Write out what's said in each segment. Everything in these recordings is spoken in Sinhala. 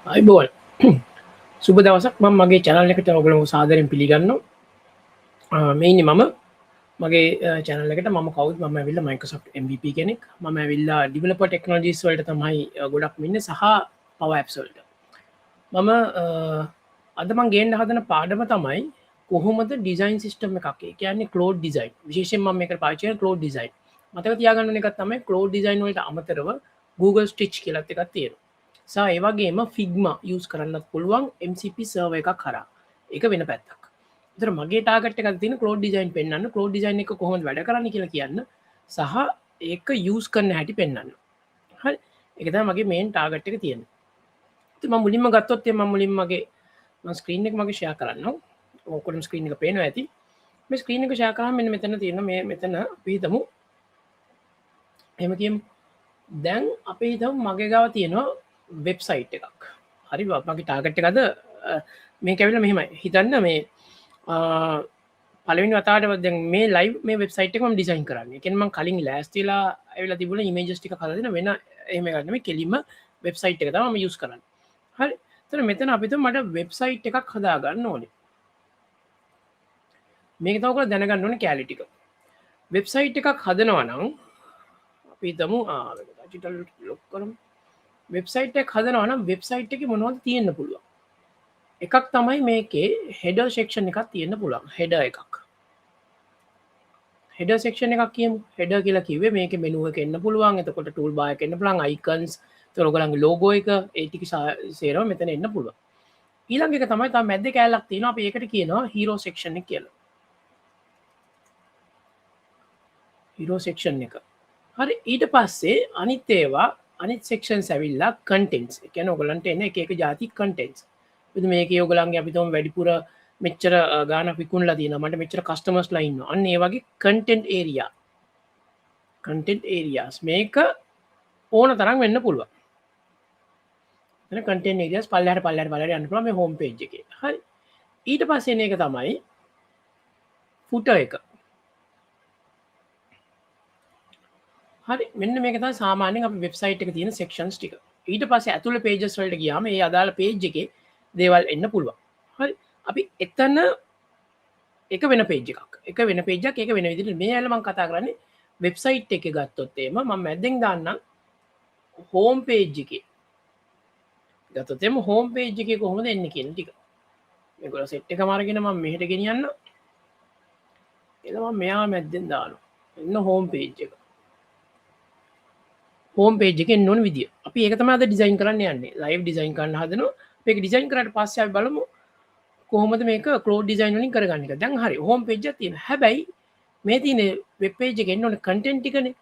අයිබෝල් සුබ දවසක් මම මගේ චැනල් එකට ඔයගොල්ලෝ සාදරයෙන් පිළිගන්නවා මේනි මම මගේ චැනල් එකට මම කවුද මම ඇවිල්ලා Microsoft MVP කෙනෙක් මම ඇවිල්ලා developer technologies වලට තමයි ගොඩක් ඉන්නේ සහ Power Apps වලට මම අද මම ගේන්න හදන පාඩම තමයි කොහොමද ඩිසයින් සිස්ටම් එකක් ඒ කියන්නේ ක්ලෝඩ් ඩිසයින් විශේෂයෙන් මම මේකට පාවිච්චි කරන ක්ලෝඩ් ඩිසයින් මතක තියාගන්න ඕන එකක් තමයි ක්ලෝඩ් ඩිසයින් වලට අමතරව Google Stitch කියලාත් එකක් තියෙනවා සා ඒවගේම ෆිග්ම යස් කරන්නත් පුළුවන් MCP සර්ව එකක් කරා එක වෙන පැත්තක් තර මගේ ටාගට එක තින කලෝඩ් ඩිසයින් පෙන්න්න කලෝඩ් ඩිසයින් එක කොහොම වැඩ කරන්න කියලා කියන්න සහ ඒක යස් කරන්න හැටි පෙන්න්න හරි එකත මගේ මේන් ටාගට් එක තියෙන ම මුලින්ම ගත්තොත්තේ ම මුලින් මගේ ස්ක්‍රීන් එක මගේ ෂයා කරන්න ඕකොටම ස්ක්‍රීන් එක පේනවා ඇති මේ ස්ක්‍රීන් එක ෂයා කරා මෙන්න මෙතන තියෙන මේ මෙතන පිහිතමු එම කියම් දැන් අපේ හිතම මගේ ගාව තියෙනවා වෙබ්සයිට් එකක් හරි මගේ ටාගට් එකද මේ කැවිල මෙහෙමයි හිතන්න මේ පලවිනි වතාට මේ ලයි මේ වෙබ්සයිට් එකම ඩිසයින් කරන්න එකෙන්ම කලින් ලෑස්තිලා ඇවිල තිබුණ ඉමේජස්ටික කලදින වෙන එහම ගන්නම කෙලිම වෙබ්සයිට් එක තම යුස් කරන්න හරි තර මෙතන අපිත මට වෙබ්සයිට් එකක් හදාගන්න ඕනේ මේක තවක දැනගන්න ඕන කෑලිටික වෙබ්සයිට් එකක් හදනවනම් අපි තමු ටල් ලොක් කරම් වෙබ්සයිට් එක හදනවනම් වෙබ්සයිට් එක මොනවද තියෙන්න්න පුළුවන් එකක් තමයි මේකේ හෙඩ ශෙක්ෂණ එකක් තියෙන්න්න පුළුවන් හෙඩ එකක් හෙඩ සෙක්ෂණ එකක් කියම හෙඩ කියලා කිවේ මේක මෙනුව එන්න පුළුවන් එතකොට ටූල් බාය එන්න පුලන් අයිකන්ස් තොරගලන්ගේ ලෝගෝ එක ඒටික සේරව මෙතන එන්න පුළුව ඊළඟ එක තමයි තා මැද කෑල්ලක් තියෙන අප ඒකට කියනවා හිරෝ සෙක්ෂණ කියලා හිරෝ සෙක්ෂන් එක හරි ඊට පස්සේ අනිත් ඒවා අනිත් සෙක්ෂන් ඇවිල්ලා කටෙන්ස් එකන ඔගලන්ට එන්න එක ජාති කටෙන්ස් මේක යෝගලන්ගේ අපිතම වැඩිපුර මෙච්චර ගාන පිකුන්ලා තින මට මෙච්චර කස්ටමස් ලයින්න අන්න ඒ වගේ කටෙන්ට් ඒරයා කටෙන්ට් ඒරියස් මේක ඕන තරම් වෙන්න පුළුව කටෙන් ඒරියස් පල්ලට පල්ලට පලට අන්න මේ හෝම් පේජ් එක හරි ඊට පස්සෙන එක තමයි ෆුට එක හරි මෙන්න මේක සාමානෙන් අප වෙබ්සයිට් එක තියෙන සෙක්ෂන්ස් ටික ඊට පස්සේ ඇතුළ පේජස් වලට ගියාම ඒ අදාළ පේජ් එකේ දේවල් එන්න පුළුවන් හරි අපි එතන එක වෙන පේජ් එක වෙන පේජක් එක වෙන විදිහට මේ ඇල්ලම කතා කරන්නේ වෙබ්සයිට් එක ගත්තොත් එම මම මැද්දෙන් දාන්න හෝම් පේජ් එකේ ගත්තොත් එම හෝම් පේජ් එකේ කොහොමද එන්නේ කියන ටික මේගොල්ලෝ සෙට් එක මාරගෙන මම මෙහෙට ගෙනියන්න එළම මෙයා මැද්දෙන් දානවා එන්න හෝම් පේජ් එක හෝම් පේජ් එකෙන් නොන විදිිය අපි ඒකතම අද ඩිසයින් කරන්න යන්නේ ලයිව් ඩිසයින් කරන්න හදනවා ඒක ඩිසයින් කරට පස්ස බලමු කොහොමද මේක කලෝ ඩිසයින් වලින් කරගන්නක දැන් හරි හෝම් පේජ් තියෙන හැබැයි මේ තියන වෙබ් පේජ් එකෙන් ඕන කටෙන්ට් ටිකනේ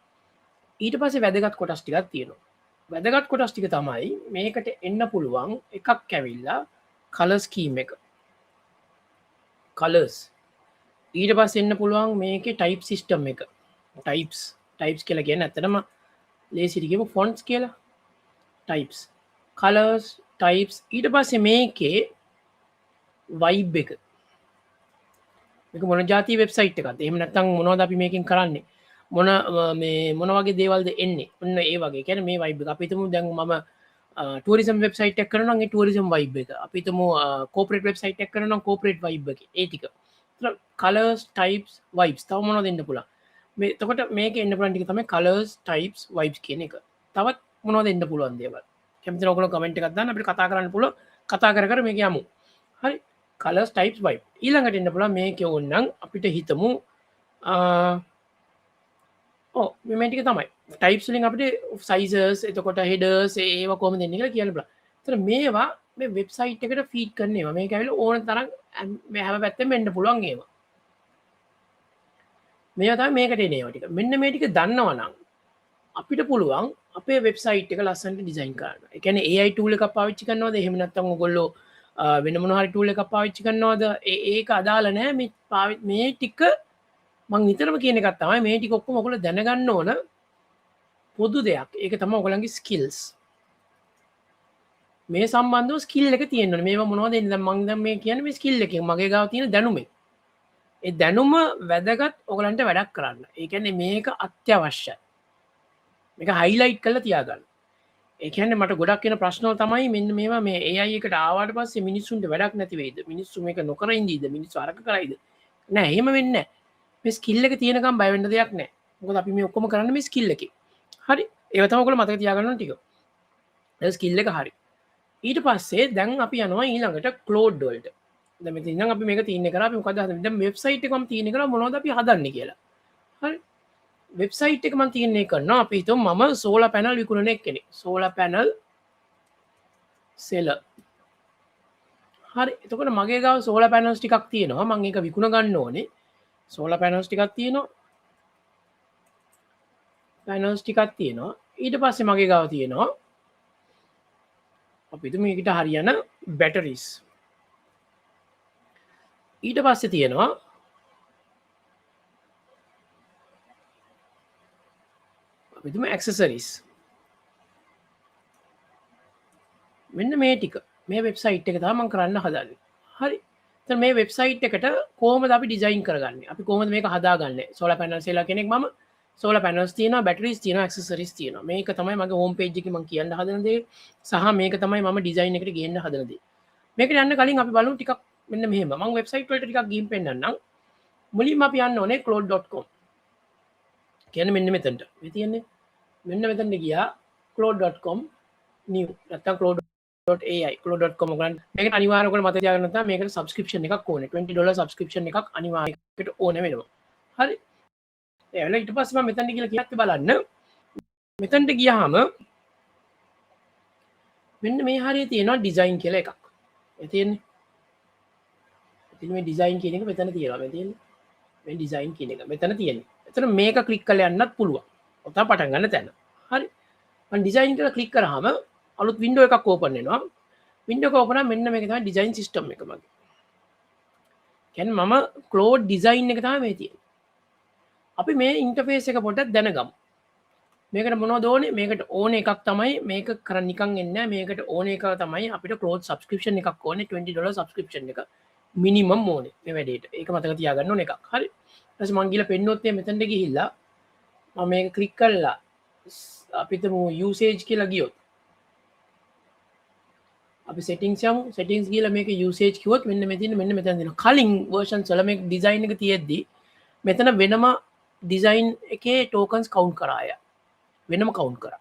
ඊට පස්සේ වැදගත් කොටස් ටිකක් තියෙනවා වැදගත් කොටස් ටික තමයි මේකට එන්න පුළුවන් එකක් කැවිල්ලා කලර්ස් කීම් එක කලර්ස් ඊට පස්සේ එන්න පුළුවන් මේකේ ටයිප් සිස්ටම් එක ටයිප්ස් කියලා කියන්න ඇත්තටම ලේසිරිකම ෆොන්ට්ස් කියලා ටයිප්ස් කලර්ස් ටයිප්ස් ඊට පස්සේ මේකේ වයිබ් එක මොන ජාති වෙබ්සයිට් එකත් එහම නැත්තං මොනවද අපි මේකින් කරන්නේ මොන වගේ දේවල්ද එන්නේ ඔන්න ඒ වගේ කැන මේ වයිබ් අපිතම දැන් ම ටරිසම් වෙබ්සයිට් එක් කරන ටරිසම් වයිබ් එක අපිතම කෝපරට වෙබ්සයිට් එක් කරන කෝපරේට් වයිබ් එක ඒටික කලර්ස් ටයිප්ස් වයිබ් තව මොන දෙන්න පුලා තකොට මේක එන්න පලන්ටික තම කලර්ස් ටයිප්ස් වයිබ් කියන එක තවත් මොනව දෙන්න පුළුවන් දේවල් කැමති නොකල කමෙන්ට් එකක්දන්න අපි කතා කරන්න පුල කතා කර මේක යමු හරි කලස් ටයිප් වයි ඊළඟට එන්න පුලා මේක ඔන්නන් අපිට හිතමු මෙමටික තමයි ටයිප්ලින් අපට සයිසස් එතකොට හෙඩර්ස් ඒව කොම දෙන්න එක කියන්න බල තර මේවා මේ වෙබ්සයිට් එකට ෆීඩ් කරන්නේ මේ ඇවිල ඕන තරම් හැම පැත්තෙන් එන්න පුළුවන් ඒවා මේතා මේකට නේවටික මෙන්න මේටික දන්නවනම් අපිට පුළුවන් අපේ වෙබ්සයිට් එක ලස්සන්ට ඩිසයින් කරන්න එකන ඒයි ටූල එක පාවිච්චි කරනවද හෙමනත්තම ගොල්ලෝ වෙන මොනහරි ටූල එක පාවිච්චි කරනවාද ඒක අදාල නෑ මේ ටික මං නිතරම කියන එකත් තමයි මේ ටික ඔක්කොම ඔයගොල්ලෝ දැනගන්න ඕන පොදු දෙයක් ඒක තමයි ඔයගොල්ලන්ගේ ස්කිල්ස් මේ සම්බන්ධව ස්කිල් එක තියෙන්න ඕනේ මේවා මොනවද දැන් මං දැන් මේ කියන්නේ මේ ස්කිල් එකෙන් මගේ ගාව තියෙන දැනුමේ ඒ දැනුම වැදගත් ඔයගලන්ට වැඩක් කරන්න ඒ කියන්නේ මේක අත්‍යවශ්‍යයි මේක හයිලයිට් කරලා තියාගන්න ඒ කියන්නේ මට ගොඩක් කියන ප්‍රශ්නවල තමයි මෙන්න මේවා මේ AI එකට ආවට පස්සේ මිනිස්සුන්ට වැඩක් නැති වෙයිද? මිනිස්සු මේක නොකර ඉඳීද? මිනිස්සු අරක කරයිද? නෑ එහෙම වෙන්නේ නෑ. මේ ස්කිල් එක තියෙනකම් බය වෙන්න දෙයක් නෑ. මොකද අපි මේ ඔක්කොම කරන්නේ මේ ස්කිල් එකේ. හරි. ඒව තමයි ඔයගොල්ලෝ මතක තියාගන්න ඕන ටික. ඒ ස්කිල් එක හරි. ඊට පස්සේ දැන් අපි යනවා ඊළඟට ක්ලෝඩ් වලට. දැන් මෙතන ඉඳන් අපි මේක තීරණය කරා අපි මොකද හදන්නේ? දැන් වෙබ්සයිට් එකම තීරණය කරා මොනවද අපි හදන්නේ කියලා. හරි. වෙබ්සයිට් එක මම තීරණය කරනවා අපි හිතමු මම සෝලාර් පැනල් විකුණන කෙනෙක්. Solar panel seller. හරි. එතකොට මගේ ගාව සෝලාර් පැනල්ස් ටිකක් තියෙනවා. මම ඒක විකුණ ගන්න ඕනේ. සෝලාර් පැනල්ස් ටිකක් තියෙනවා. පැනල්ස් ටිකක් තියෙනවා. ඊට පස්සේ මගේ ගාව තියෙනවා අපි හිතමු මේකට හරියන බැටරිස්. ඊට පස්සේ තියෙනවා අපි හිතමු ඇක්සසරිස්. මෙන්න මේ ටික මේ වෙබ්සයිට් එක තමයි මම කරන්න හදන්නේ. හරි. එතන මේ වෙබ්සයිට් එකට කොහොමද අපි ඩිසයින් කරගන්නේ? අපි කොහොමද මේක හදාගන්නේ? සෝලාර් පැනල්ස් එලා කෙනෙක් මම සෝලාර් පැනල්ස් තියෙනවා, බැටරිස් තියෙනවා, ඇක්සසරිස් තියෙනවා. මේක තමයි මගේ හෝම් පේජ් එකේ මම කියන්න හදන දේ සහ මේක තමයි මම ඩිසයින් එකට ගේන්න හදන දේ. මේකට යන්න කලින් අපි බලමු ටිකක් මෙන්න මෙහෙම. මම වෙබ්සයිට් වලට ටිකක් ගිහින් පෙන්නන්නම්. මුලින්ම අපි යන්න ඕනේ claude.com. කියන්නේ මෙන්න මෙතනට. මේ තියෙන්නේ මෙන්න මෙතනට ගියා claude.com new නැත්නම් claude.ai claude.com ගන්න. මේකට අනිවාර්යයෙන්ම ඔයගොල්ලෝ මතක තියාගන්න නැත්නම් මේකට සබ්ස්ක්‍රිප්ෂන් එකක් ඕනේ. $20 සබ්ස්ක්‍රිප්ෂන් එකක් අනිවාර්යයෙන්ම ඕනේ වෙනවා. හරි. එවල ඊට පස්සේ මම මෙතනට කියලා කියත් බලන්න. මෙතනට ගියාම මෙන්න මේ හරිය තියෙනවා ඩිසයින් කියලා එකක්. ඒ තියෙන්නේ. ඉතින් මේ ඩිසයින් කියන එක මෙතන තියෙනවා. මේ තියෙන්නේ. මේ ඩිසයින් කියන එක මෙතන තියෙන්නේ. එතන මේක ක්ලික් කරලා යන්නත් පුළුවන්. ඔතන පටන් ගන්න තැන. හරි. මම ඩිසයින් කියලා ක්ලික් කරාම අලුත් වින්ඩෝ එකක් ඕපන් වෙනවා. වින්ඩෝ එක ඕපන් වුණාම මෙන්න මේක තමයි ඩිසයින් සිස්ටම් එක මගේ. කියන්නේ මම ක්ලෝඩ් ඩිසයින් එක තමයි මේ තියෙන්නේ. අපි මේ ඉන්ටර්ෆේස් එක පොඩ්ඩක් දැනගමු. මේකට මොනවද ඕනේ? මේකට ඕනේ එකක් තමයි මේක කරන් නිකන් එන්නේ නැහැ. මේකට ඕනේ එක තමයි අපිට ක්ලෝඩ් සබ්ස්ක්‍රිප්ෂන් එකක් ඕනේ. $20 සබ්ස්ක්‍රිප්ෂන් එක මිනිමම් ඕනේ මේ වැඩේට. ඒක මතක තියාගන්න ඕන එකක්. හරි. ඊට පස්සේ මං ගිහලා පෙන්නොත් මෙතනට ගිහිල්ලා මම මේක ක්ලික් කරලා අපිට යූසේජ් කියලා ගියොත් අපි settings යමු. settings ගිහලා මේක usage කිව්වොත් මෙන්න මෙතන දෙනවා. කලින් versions වල මේක design එක තියෙද්දි මෙතන වෙනම design එකේ tokens count කරා අය. වෙනම count කරා.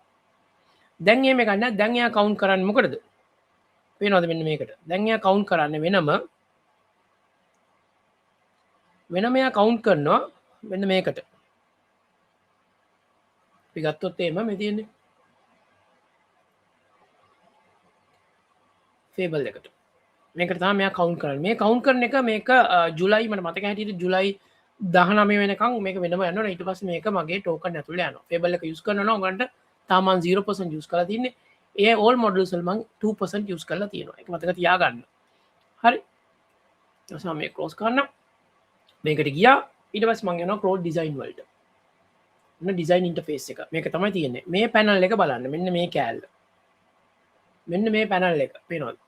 දැන් එහෙම ගන්න. දැන් එයා count කරන්නේ මොකටද? පේනවද මෙන්න මේකට? දැන් එයා count කරන්නේ වෙනම එයා count කරනවා මෙන්න මේකට. අපි ගත්තොත් එහෙම මේ තියෙන්නේ ෆේබල් එකට. මේකට තමයි මෙයා කවුන්ට් කරන්නේ. මේ කවුන්ට් කරන එක මේක ජුලයි මට මතක හැටියට ජුලයි 19 වෙනකන් මේක වෙනම යනවා. ඊට පස්සේ මේක මගේ ටෝකන් ඇතුළේ යනවා. ෆේබල් එක යූස් කරනවා නම් ඔයගන්ට තාම 0% යූස් කරලා තින්නේ. ඒ all models වල මම 2% යූස් කරලා තියෙනවා. ඒක මතක තියාගන්න. හරි. ඊට පස්සේ මම මේක ක්ලෝස් කරනවා. මේකට ගියා. ඊට පස්සේ මම යනවා ක්ලෝඩ් ඩිසයින් වලට. මෙන්න ඩිසයින් ඉන්ටර්ෆේස් එක. මේක තමයි තියෙන්නේ. මේ පැනල් එක බලන්න. මෙන්න මේ කෑල්ල. මෙන්න මේ පැනල් එක පේනවද?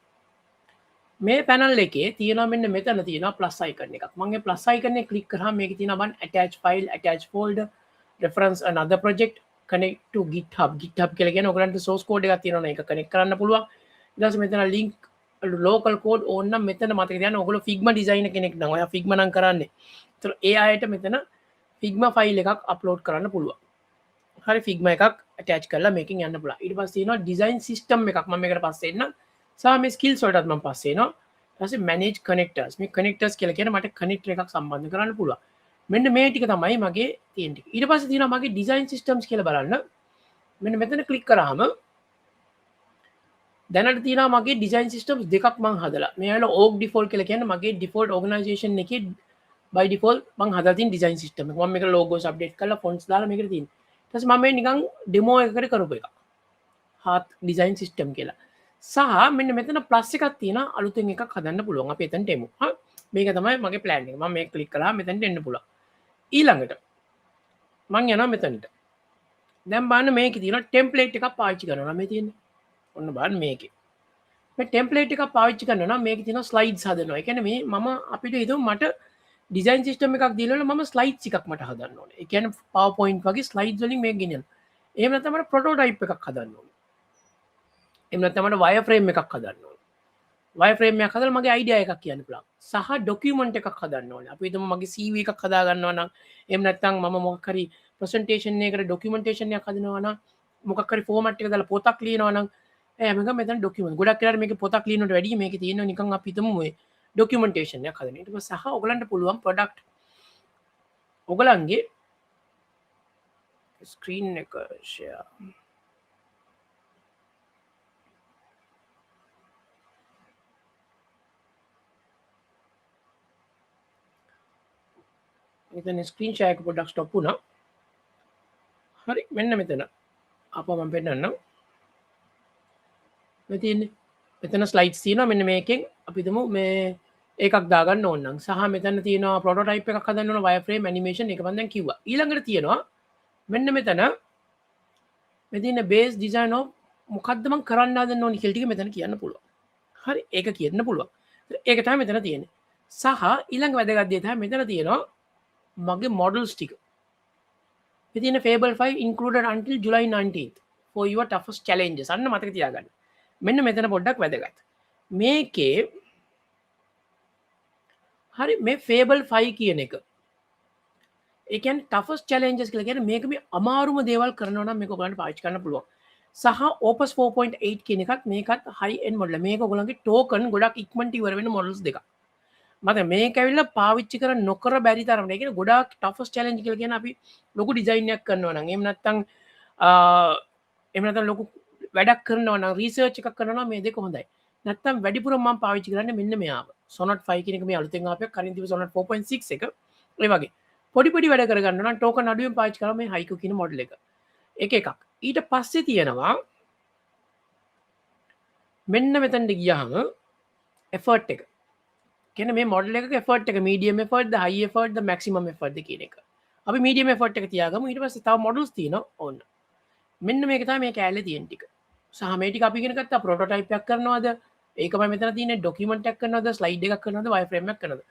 මේ පැනල් එකේ තියෙනවා මෙන්න මෙතන තියෙනවා ප්ලස් අයිකන් එකක්. මම මේ ප්ලස් අයිකන් එක ක්ලික් කරාම මේකේ තියෙනවා බලන්න attach file, attach folder, reference another project, connect to GitHub. GitHub කියලා කියන්නේ ඔයගලන්ට source code එකක් තියෙනවා ඒක connect කරන්න පුළුවන්. ඊට පස්සේ මෙතන link local code ඕන නම් මෙතන මතක තියාගන්න ඔයගොල්ලෝ Figma designer කෙනෙක් නම් ඔයා Figma නම් කරන්නේ. ඒතර ඒ අයට මෙතන Figma file එකක් upload කරන්න පුළුවන්. හරි Figma එකක් attach කරලා මේකෙන් යන්න පුළුවන්. ඊට පස්සේ තියෙනවා design system එකක්. මම මේකට පස්සේ එන්නම්. සහ මේ ස්කිල්ස් වලටත් මම පස්සේ එනවා. ඊට පස්සේ manage connectors. මේ connectors කියලා කියන්නේ මට connector එකක් සම්බන්ධ කරන්න පුළුවන්. මෙන්න මේ ටික තමයි මගේ තියෙන ටික. ඊට පස්සේ තියෙනවා මගේ design systems කියලා බලන්න. මෙන්න මෙතන ක්ලික් කරාම දැනට තියෙනවා මගේ design systems දෙකක් මම හදලා. මේ වල org default කියලා කියන්නේ මගේ default organization එකේ by default මම හදලා තියෙන design system එක. මම මේක logos update කරලා fonts දාලා මේකට තියෙනවා. ඊට පස්සේ මම මේ නිකන් demo එකකට කරපු එකක්. hearth design system කියලා. සහ මෙන්න මෙතන ප්ලස් එකක් තියෙනවා අලුතෙන් එකක් හදන්න පුළුවන්. අපි එතනට එමු. හා මේක තමයි මගේ ප්ලෑන් එක. මම මේක ක්ලික් කළා මෙතනට එන්න පුළුවන්. ඊළඟට මම යනවා මෙතනට. දැන් බලන්න මේකේ තියෙන ටෙම්ප්ලේට් එකක් පාවිච්චි කරනවා මේ තියෙන්නේ. ඔන්න බලන්න මේකේ. මේ ටෙම්ප්ලේට් එකක් පාවිච්චි කරනවා නම් මේකේ තියෙන ස්ලයිඩ්ස් හදනවා. ඒ කියන්නේ මේ මම අපිට හිතමු මට ඩිසයින් සිස්ටම් එකක් දීලා මම ස්ලයිඩ්ස් එකක් මට හදන්න ඕනේ. ඒ කියන්නේ PowerPoint වගේ ස්ලයිඩ්ස් වලින් මේක ගෙනියන්න. එහෙම නැත්නම් මට ප්‍රොටෝටයිප් එකක් හදන්න ඕනේ. එහෙම නැත්නම් මට වයර් ෆ්‍රේම් එකක් හදන්න ඕනේ. වයර් ෆ්‍රේම් එකක් හදලා මගේ අයිඩියා එකක් කියන්න පුළුවන්. සහ ඩොකියුමන්ට් එකක් හදන්න ඕනේ. අපි හිතමු මගේ CV එකක් හදා ගන්නවා නම් එහෙම නැත්නම් මම මොකක් හරි ප්‍රසන්ටේෂන් එකකට ඩොකියුමන්ටේෂන් එකක් හදනවා නම් මොකක් හරි ෆෝමැට් එක දාලා පොතක් ලියනවා නම් මේක මෙතන ඩොකියුමන්ට්. ගොඩක් වෙලාවට මේකේ පොතක් ලියනට වැඩිය මේකේ තියෙනවා නිකන් අපි හිතමු මේ ඩොකියුමන්ටේෂන් එකක් හදන. ඊට පස්සේ සහ ඔයගලන්ට පුළුවන් ප්‍රොඩක්ට් ඔයගලන්ගේ ස්ක්‍රීන් එක ෂෙයා මෙතන ස්ක්‍රීන් ෂෙයා එක පොඩ්ඩක් ස්ටොප් වුණා. හරි මෙන්න මෙතන අප මම පෙන්නන්නම්. මේ තියෙන්නේ මෙතන ස්ලයිඩ්ස් තියෙනවා මෙන්න මේකෙන් අපි හිතමු මේ ඒකක් දාගන්න ඕන නම් සහ මෙතන තියෙනවා ප්‍රොටෝටයිප් එකක් හදන්න ඕන වයර්ෆ්‍රේම් ඇනිමේෂන් එක මම දැන් කිව්වා. ඊළඟට තියෙනවා මෙන්න මෙතන මේ තියෙන බේස් ඩිසයින් ඔෆ් මොකද්ද මම කරන්න හදන්න ඕනි කියලා ටික මෙතන කියන්න පුළුවන්. හරි ඒක කියන්න පුළුවන්. ඒක තමයි මෙතන තියෙන්නේ. සහ ඊළඟ වැදගත් දේ තමයි මෙතන තියෙනවා මගේ මොඩල්ස් ටික. මේ තියෙන Fable 5 included until July 19th for your toughest challenges. අන්න මතක තියාගන්න. මෙන්න මෙතන පොඩ්ඩක් වැදගත්. මේකේ හරි මේ Fable 5 කියන එක ඒ කියන්නේ toughest challenges කියලා කියන්නේ මේක මේ අමාරුම දේවල් කරනවා නම් මේක ඔයගලන්ට පාවිච්චි කරන්න පුළුවන්. සහ Opus 4.8 කියන එකත් මේකත් high end model. මේක ඔයගලන්ගේ token ගොඩක් ඉක්මනට ඉවර වෙන models දෙකක්. මත මේක ඇවිල්ලා පාවිච්චි කර නොකර බැරි තරමට. ඒ කියන්නේ ගොඩාක් toughest challenge කියලා කියන්නේ අපි ලොකු ඩිසයින් එකක් කරනවා නම් එහෙම නැත්නම් ලොකු වැඩක් කරනවා නම් රිසර්ච් එකක් කරනවා නම් මේ දෙක හොඳයි. නැත්නම් වැඩිපුර මම පාවිච්චි කරන්නේ මෙන්න මෙයාව. Sonnet 5 කියන එක මේ අලුතෙන් ආපු එක කලින් තිබු Sonnet 4.6 එක. ඒ වගේ පොඩි පොඩි වැඩ කරගන්න නම් ටෝකන් අඩුවෙන් පාවිච්චි කරලා මේ Haiku කියන මොඩල් එක. එක එකක්. ඊට පස්සේ තියෙනවා මෙන්න මෙතනට ගියාම effort එක. කියන්නේ මේ මොඩල් එකක effort එක medium effort ද high effort ද maximum effort ද කියන එක. අපි medium effort එක තියාගමු. ඊට පස්සේ තව models තියෙනවා ඕන්න. මෙන්න මේක තමයි මේ කැලේ තියෙන ටික. සහ මේ ටික අපි ඉගෙන ගත්තා ප්‍රොටෝටයිප් එකක් කරනවද? ඒකමයි මෙතන තියෙන්නේ ඩොකියුමන්ට් එකක් කරනවද? ස්ලයිඩ් එකක් කරනවද? වයර්ෆ්‍රේම් එකක් කරනවද?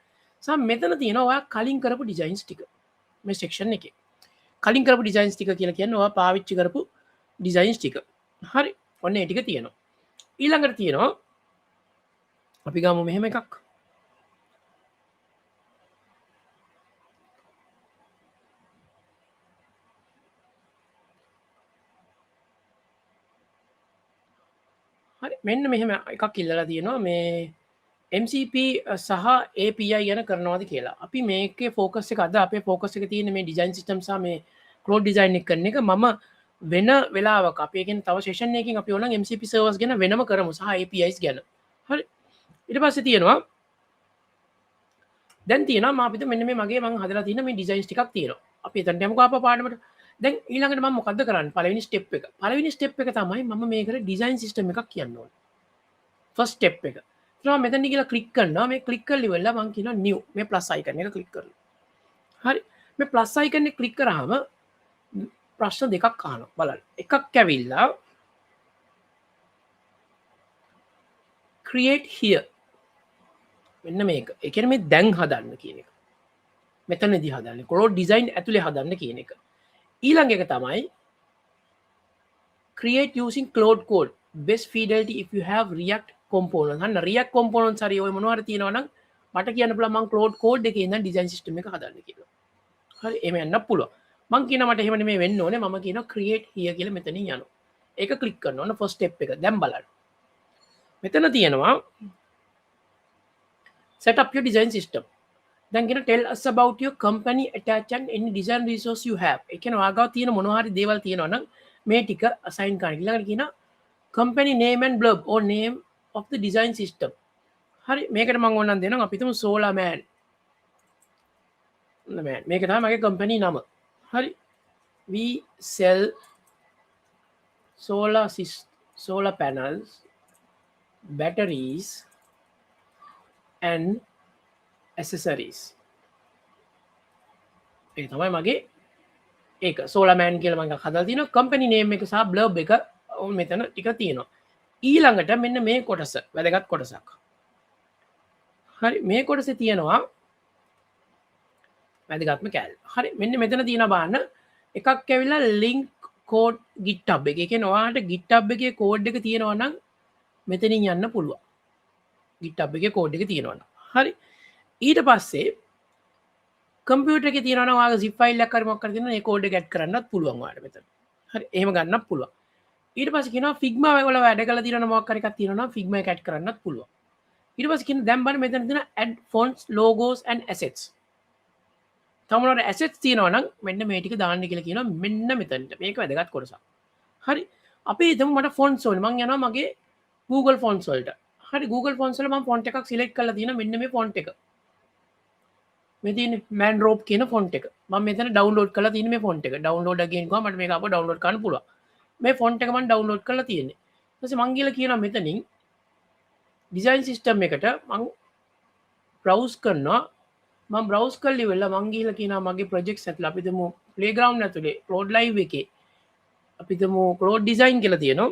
සහ මෙතන තියෙනවා ඔයා කලින් කරපු ඩිසයින්ස් ටික. මේ සෙක්ෂන් එකේ. කලින් කරපු ඩිසයින්ස් ටික කියලා කියන්නේ ඔයා පාවිච්චි කරපු ඩිසයින්ස් ටික. හරි. ඔන්න ඒ ටික තියෙනවා. ඊළඟට තියෙනවා අපි ගමු මෙහෙම එකක්. හරි මෙන්න මෙහෙම එකක් ඉල්ලලා තියෙනවා මේ MCP සහ API ගැන කරනවාද කියලා. අපි මේකේ ෆෝකස් එක අද අපේ ෆෝකස් එක තියෙන්නේ මේ ඩිසයින් සිස්ටම් සහ මේ ක්ලෝඩ් ඩිසයින් එක කරන එක. මම වෙන වෙලාවක අපි එකෙන් තව සෙෂන් එකකින් අපි ඕනනම් MCP සර්වර්ස් ගැන වෙනම කරමු සහ APIs ගැන. හරි. ඊට පස්සේ තියෙනවා දැන් තියෙනවා මම අපිට මෙන්න මේ මගේ මම හදලා තියෙන මේ ඩිසයින්ස් ටිකක් තියෙනවා. අපි එතනට යමුකෝ අප පාඩමට. දැන් ඊළඟට මම මොකද්ද කරන්නේ? පළවෙනි ස්ටෙප් එක. පළවෙනි ස්ටෙප් එක තමයි මම මේකට ඩිසයින් සිස්ටම් එකක් කියන්න ඕනේ. ෆස්ට් ස්ටෙප් එක. ඊට මෙතන ගිහලා ක්ලික් කරනවා. මේ ක්ලික් කරලා ඉවරලා මම කියනවා new මේ ප්ලස් අයිකන් එක ක්ලික් කරලා. හරි. මේ ප්ලස් අයිකන් එක ක්ලික් කරාම ප්‍රශ්න දෙකක් අහනවා. බලන්න. එකක් ඇවිල්ලා create here. මෙන්න මේක. ඒ කියන්නේ මේ දැන් හදන්න කියන එක. මෙතනදී හදන්නේ. ක්ලෝඩ් ඩිසයින් ඇතුලේ හදන්න කියන එක. ඊළඟ එක තමයි create using cloud code best fidelity if you have react components. අන්න react components හරි ඔය මොනවා හරි තියෙනවා නම් මට කියන්න පුළුවන් මම cloud code එකේ ඉඳන් design system එක හදන්න කියලා. හරි එහෙම යන්න පුළුවන්. මම කියනවා මට එහෙම නෙමෙයි වෙන්න ඕනේ. මම කියනවා create here කියලා මෙතනින් යනවා. ඒක ක්ලික් කරනවා. ඔන්න first step එක. දැන් බලන්න. මෙතන තියෙනවා set up your design system. දැන් කියන tell us about your company attach and any design resource you have. ඒ කියන්නේ ඔයාගාව තියෙන මොනවා හරි දේවල් තියෙනවා නම් මේ ටික assign කරන්න. ඊළඟට කියනවා company name and blurb or name of the design system. හරි මේකට මම ඕනනම් දෙනවා අපි හිතමු solar man. මේක තමයි මගේ company නම. හරි we sell solar panels, batteries and accessories. ඒක තමයි මගේ ඒක solar man කියලා මම හදලා තිනවා. company name එක සහ blurb එක මෙතන ටික තියෙනවා. ඊළඟට මෙන්න මේ කොටස වැදගත් කොටසක්. හරි මේ කොටසේ තියෙනවා වැදගත්ම කැලේ. හරි මෙන්න මෙතන තියෙනවා බලන්න එකක් ඇවිල්ලා link code GitHub එක. ඒ කියන්නේ ඔයාලට GitHub එකේ කෝඩ් එක තියෙනවා නම් මෙතනින් යන්න පුළුවන් GitHub එකේ කෝඩ් එක තියෙනවා නම්. හරි. ඊට පස්සේ කම්පියුටර් එකේ තියෙනවා නම් ඔයාගේ zip file එකක් හරි මොකක් හරි තියෙනවා ඒ කෝඩ් එක ඇඩ් කරන්නත් පුළුවන් ඔයාලට මෙතන. හරි. එහෙම ගන්නත් පුළුවන්. ඊට පස්සේ කියනවා Figma වල වැඩ කරලා තියෙනවා මොකක් හරි එකක් තියෙනවා නම් Figma එක ඇඩ් කරන්නත් පුළුවන්. ඊට පස්සේ කියන දැන් බලන්න මෙතන තියෙන add fonts logos and assets. තමනට assets තියෙනවා නම් මෙන්න මේ ටික දාන්න කියලා කියනවා මෙන්න මෙතනට. මේක වැදගත් කොටසක්. හරි. අපි හිතමු මට fonts ඕනේ. මම යනවා මගේ Google fonts වලට. හරි Google fonts වල මම font එකක් select කරලා තියෙනවා මෙන්න මේ font එක. මේ තියෙන්නේ Manrope කියන font එක. මම මෙතන download කරලා තියෙන මේ font එක. download again ගියාම මට මේක අපව download කරන්න පුළුවන්. මේ font එක මම download කරලා තියෙන්නේ. ඊට පස්සේ මම ගිහලා කියනවා මෙතනින් design system එකට මම browse කරනවා. මම browse කරලා ඉවරලා මම ගිහලා කියනවා මගේ projects ඇතුළේ අපි දමු playground ඇතුළේ Cloud Live එකේ අපි දමු Cloud design කියලා තියෙනවා.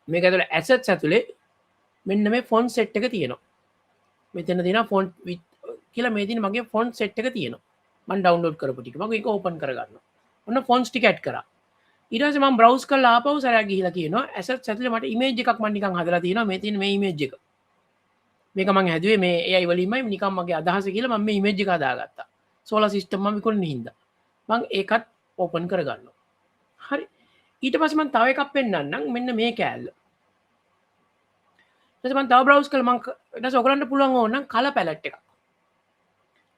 මේක ඇතුළේ assets ඇතුළේ මෙන්න මේ font set එක තියෙනවා. මෙතන තියෙනවා font with කියලා මේ තියෙන මගේ font set එක තියෙනවා. මම download කරපු ටික. මම ඒක open කරගන්නවා. ඔන්න fonts ටික add කරා. ඊට පස්සේ මම browse කරලා ආපහු සරයක් ගිහිලා කියනවා assets ඇතුලේ මට image එකක් මම නිකන් හදලා තියෙනවා. මේ තියෙන මේ image එක. මේක මම හැදුවේ මේ AI වලින්මයි නිකන් මගේ අදහස කියලා මම මේ image එක හදාගත්තා. solar system මම විකුණන්නේ හින්දා. මම ඒකත් open කරගන්නවා. හරි. ඊට පස්සේ මම තව එකක් පෙන්නන්නම් මෙන්න මේ කෑල්ල. ඊට පස්සේ මම තව browse කරලා මම ඊට පස්සේ ඔයගලන්ට පුළුවන් ඕන නම් color palette එකක්.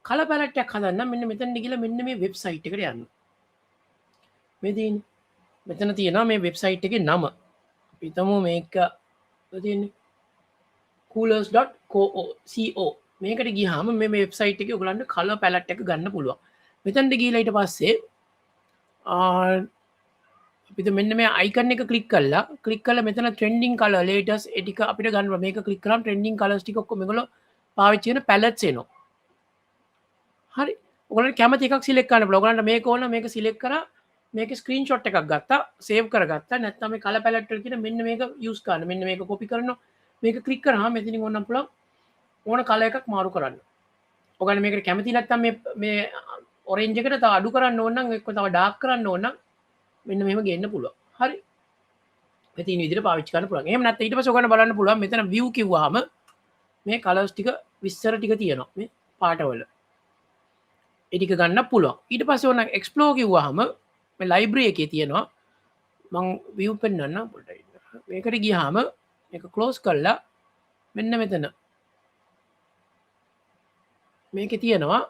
color palette එකක් හදන්න මෙන්න මෙතනට ගිහලා මෙන්න මේ website එකට යන්න. මේ තියෙන්නේ මෙතන තියෙනවා මේ වෙබ්සයිට් එකේ නම. අපි හිතමු මේක තියෙන්නේ coolers.co. මේකට ගියාම මේ වෙබ්සයිට් එකේ ඔයගලන්ට color palette එක ගන්න පුළුවන්. මෙතනට ගිහලා ඊට පස්සේ අපිට මෙන්න මේ icon එක ක්ලික් කරලා මෙතන trending color latest ඒ ටික අපිට ගන්න මේක ක්ලික් කරාම trending colors ටික ඔක්කොම මේගොල්ලෝ පාවිච්චි කරන palettes එනවා. හරි. ඔයගලන්ට කැමති එකක් select කරන්න පුළුවන්. ඔයගලන්ට මේක ඕන මේක select කරා මේක ස්ක්‍රීන්ෂොට් එකක් ගත්තා සේව් කරගත්තා නැත්නම් මේ කලර් පැලට් වල කියන මෙන්න මේක යූස් කරන්න මෙන්න මේක කොපි කරනවා මේක ක්ලික් කරාම මෙතනින් ඕනම් පුළුවන් ඕන කලර් එකක් මාරු කරන්න. ඔයගොල්ලෝ මේකට කැමති නැත්නම් මේ ඔරෙන්ජ් එකට තව අඩු කරන්න ඕන නම් එක්ක තව ඩාර්ක් කරන්න ඕන නම් මෙන්න මෙහෙම ගේන්න පුළුවන්. හරි. මේ තියෙන විදිහට පාවිච්චි කරන්න පුළුවන්. එහෙම නැත්නම් ඊට පස්සේ ඔයගොල්ලෝ බලන්න පුළුවන් මෙතන view කිව්වහම මේ කලර්ස් ටික විස්තර ටික තියෙනවා මේ පාටවල. ඒ ටික ගන්න පුළුවන්. ඊට පස්සේ ඕන explore කිව්වහම මේ ලයිබ්‍රරි එකේ තියෙනවා මම view පෙන්නන්න පොඩ්ඩක් ඉන්න. මේකට ගියාම මේක ක්ලෝස් කරලා මෙන්න මෙතන මේකේ තියෙනවා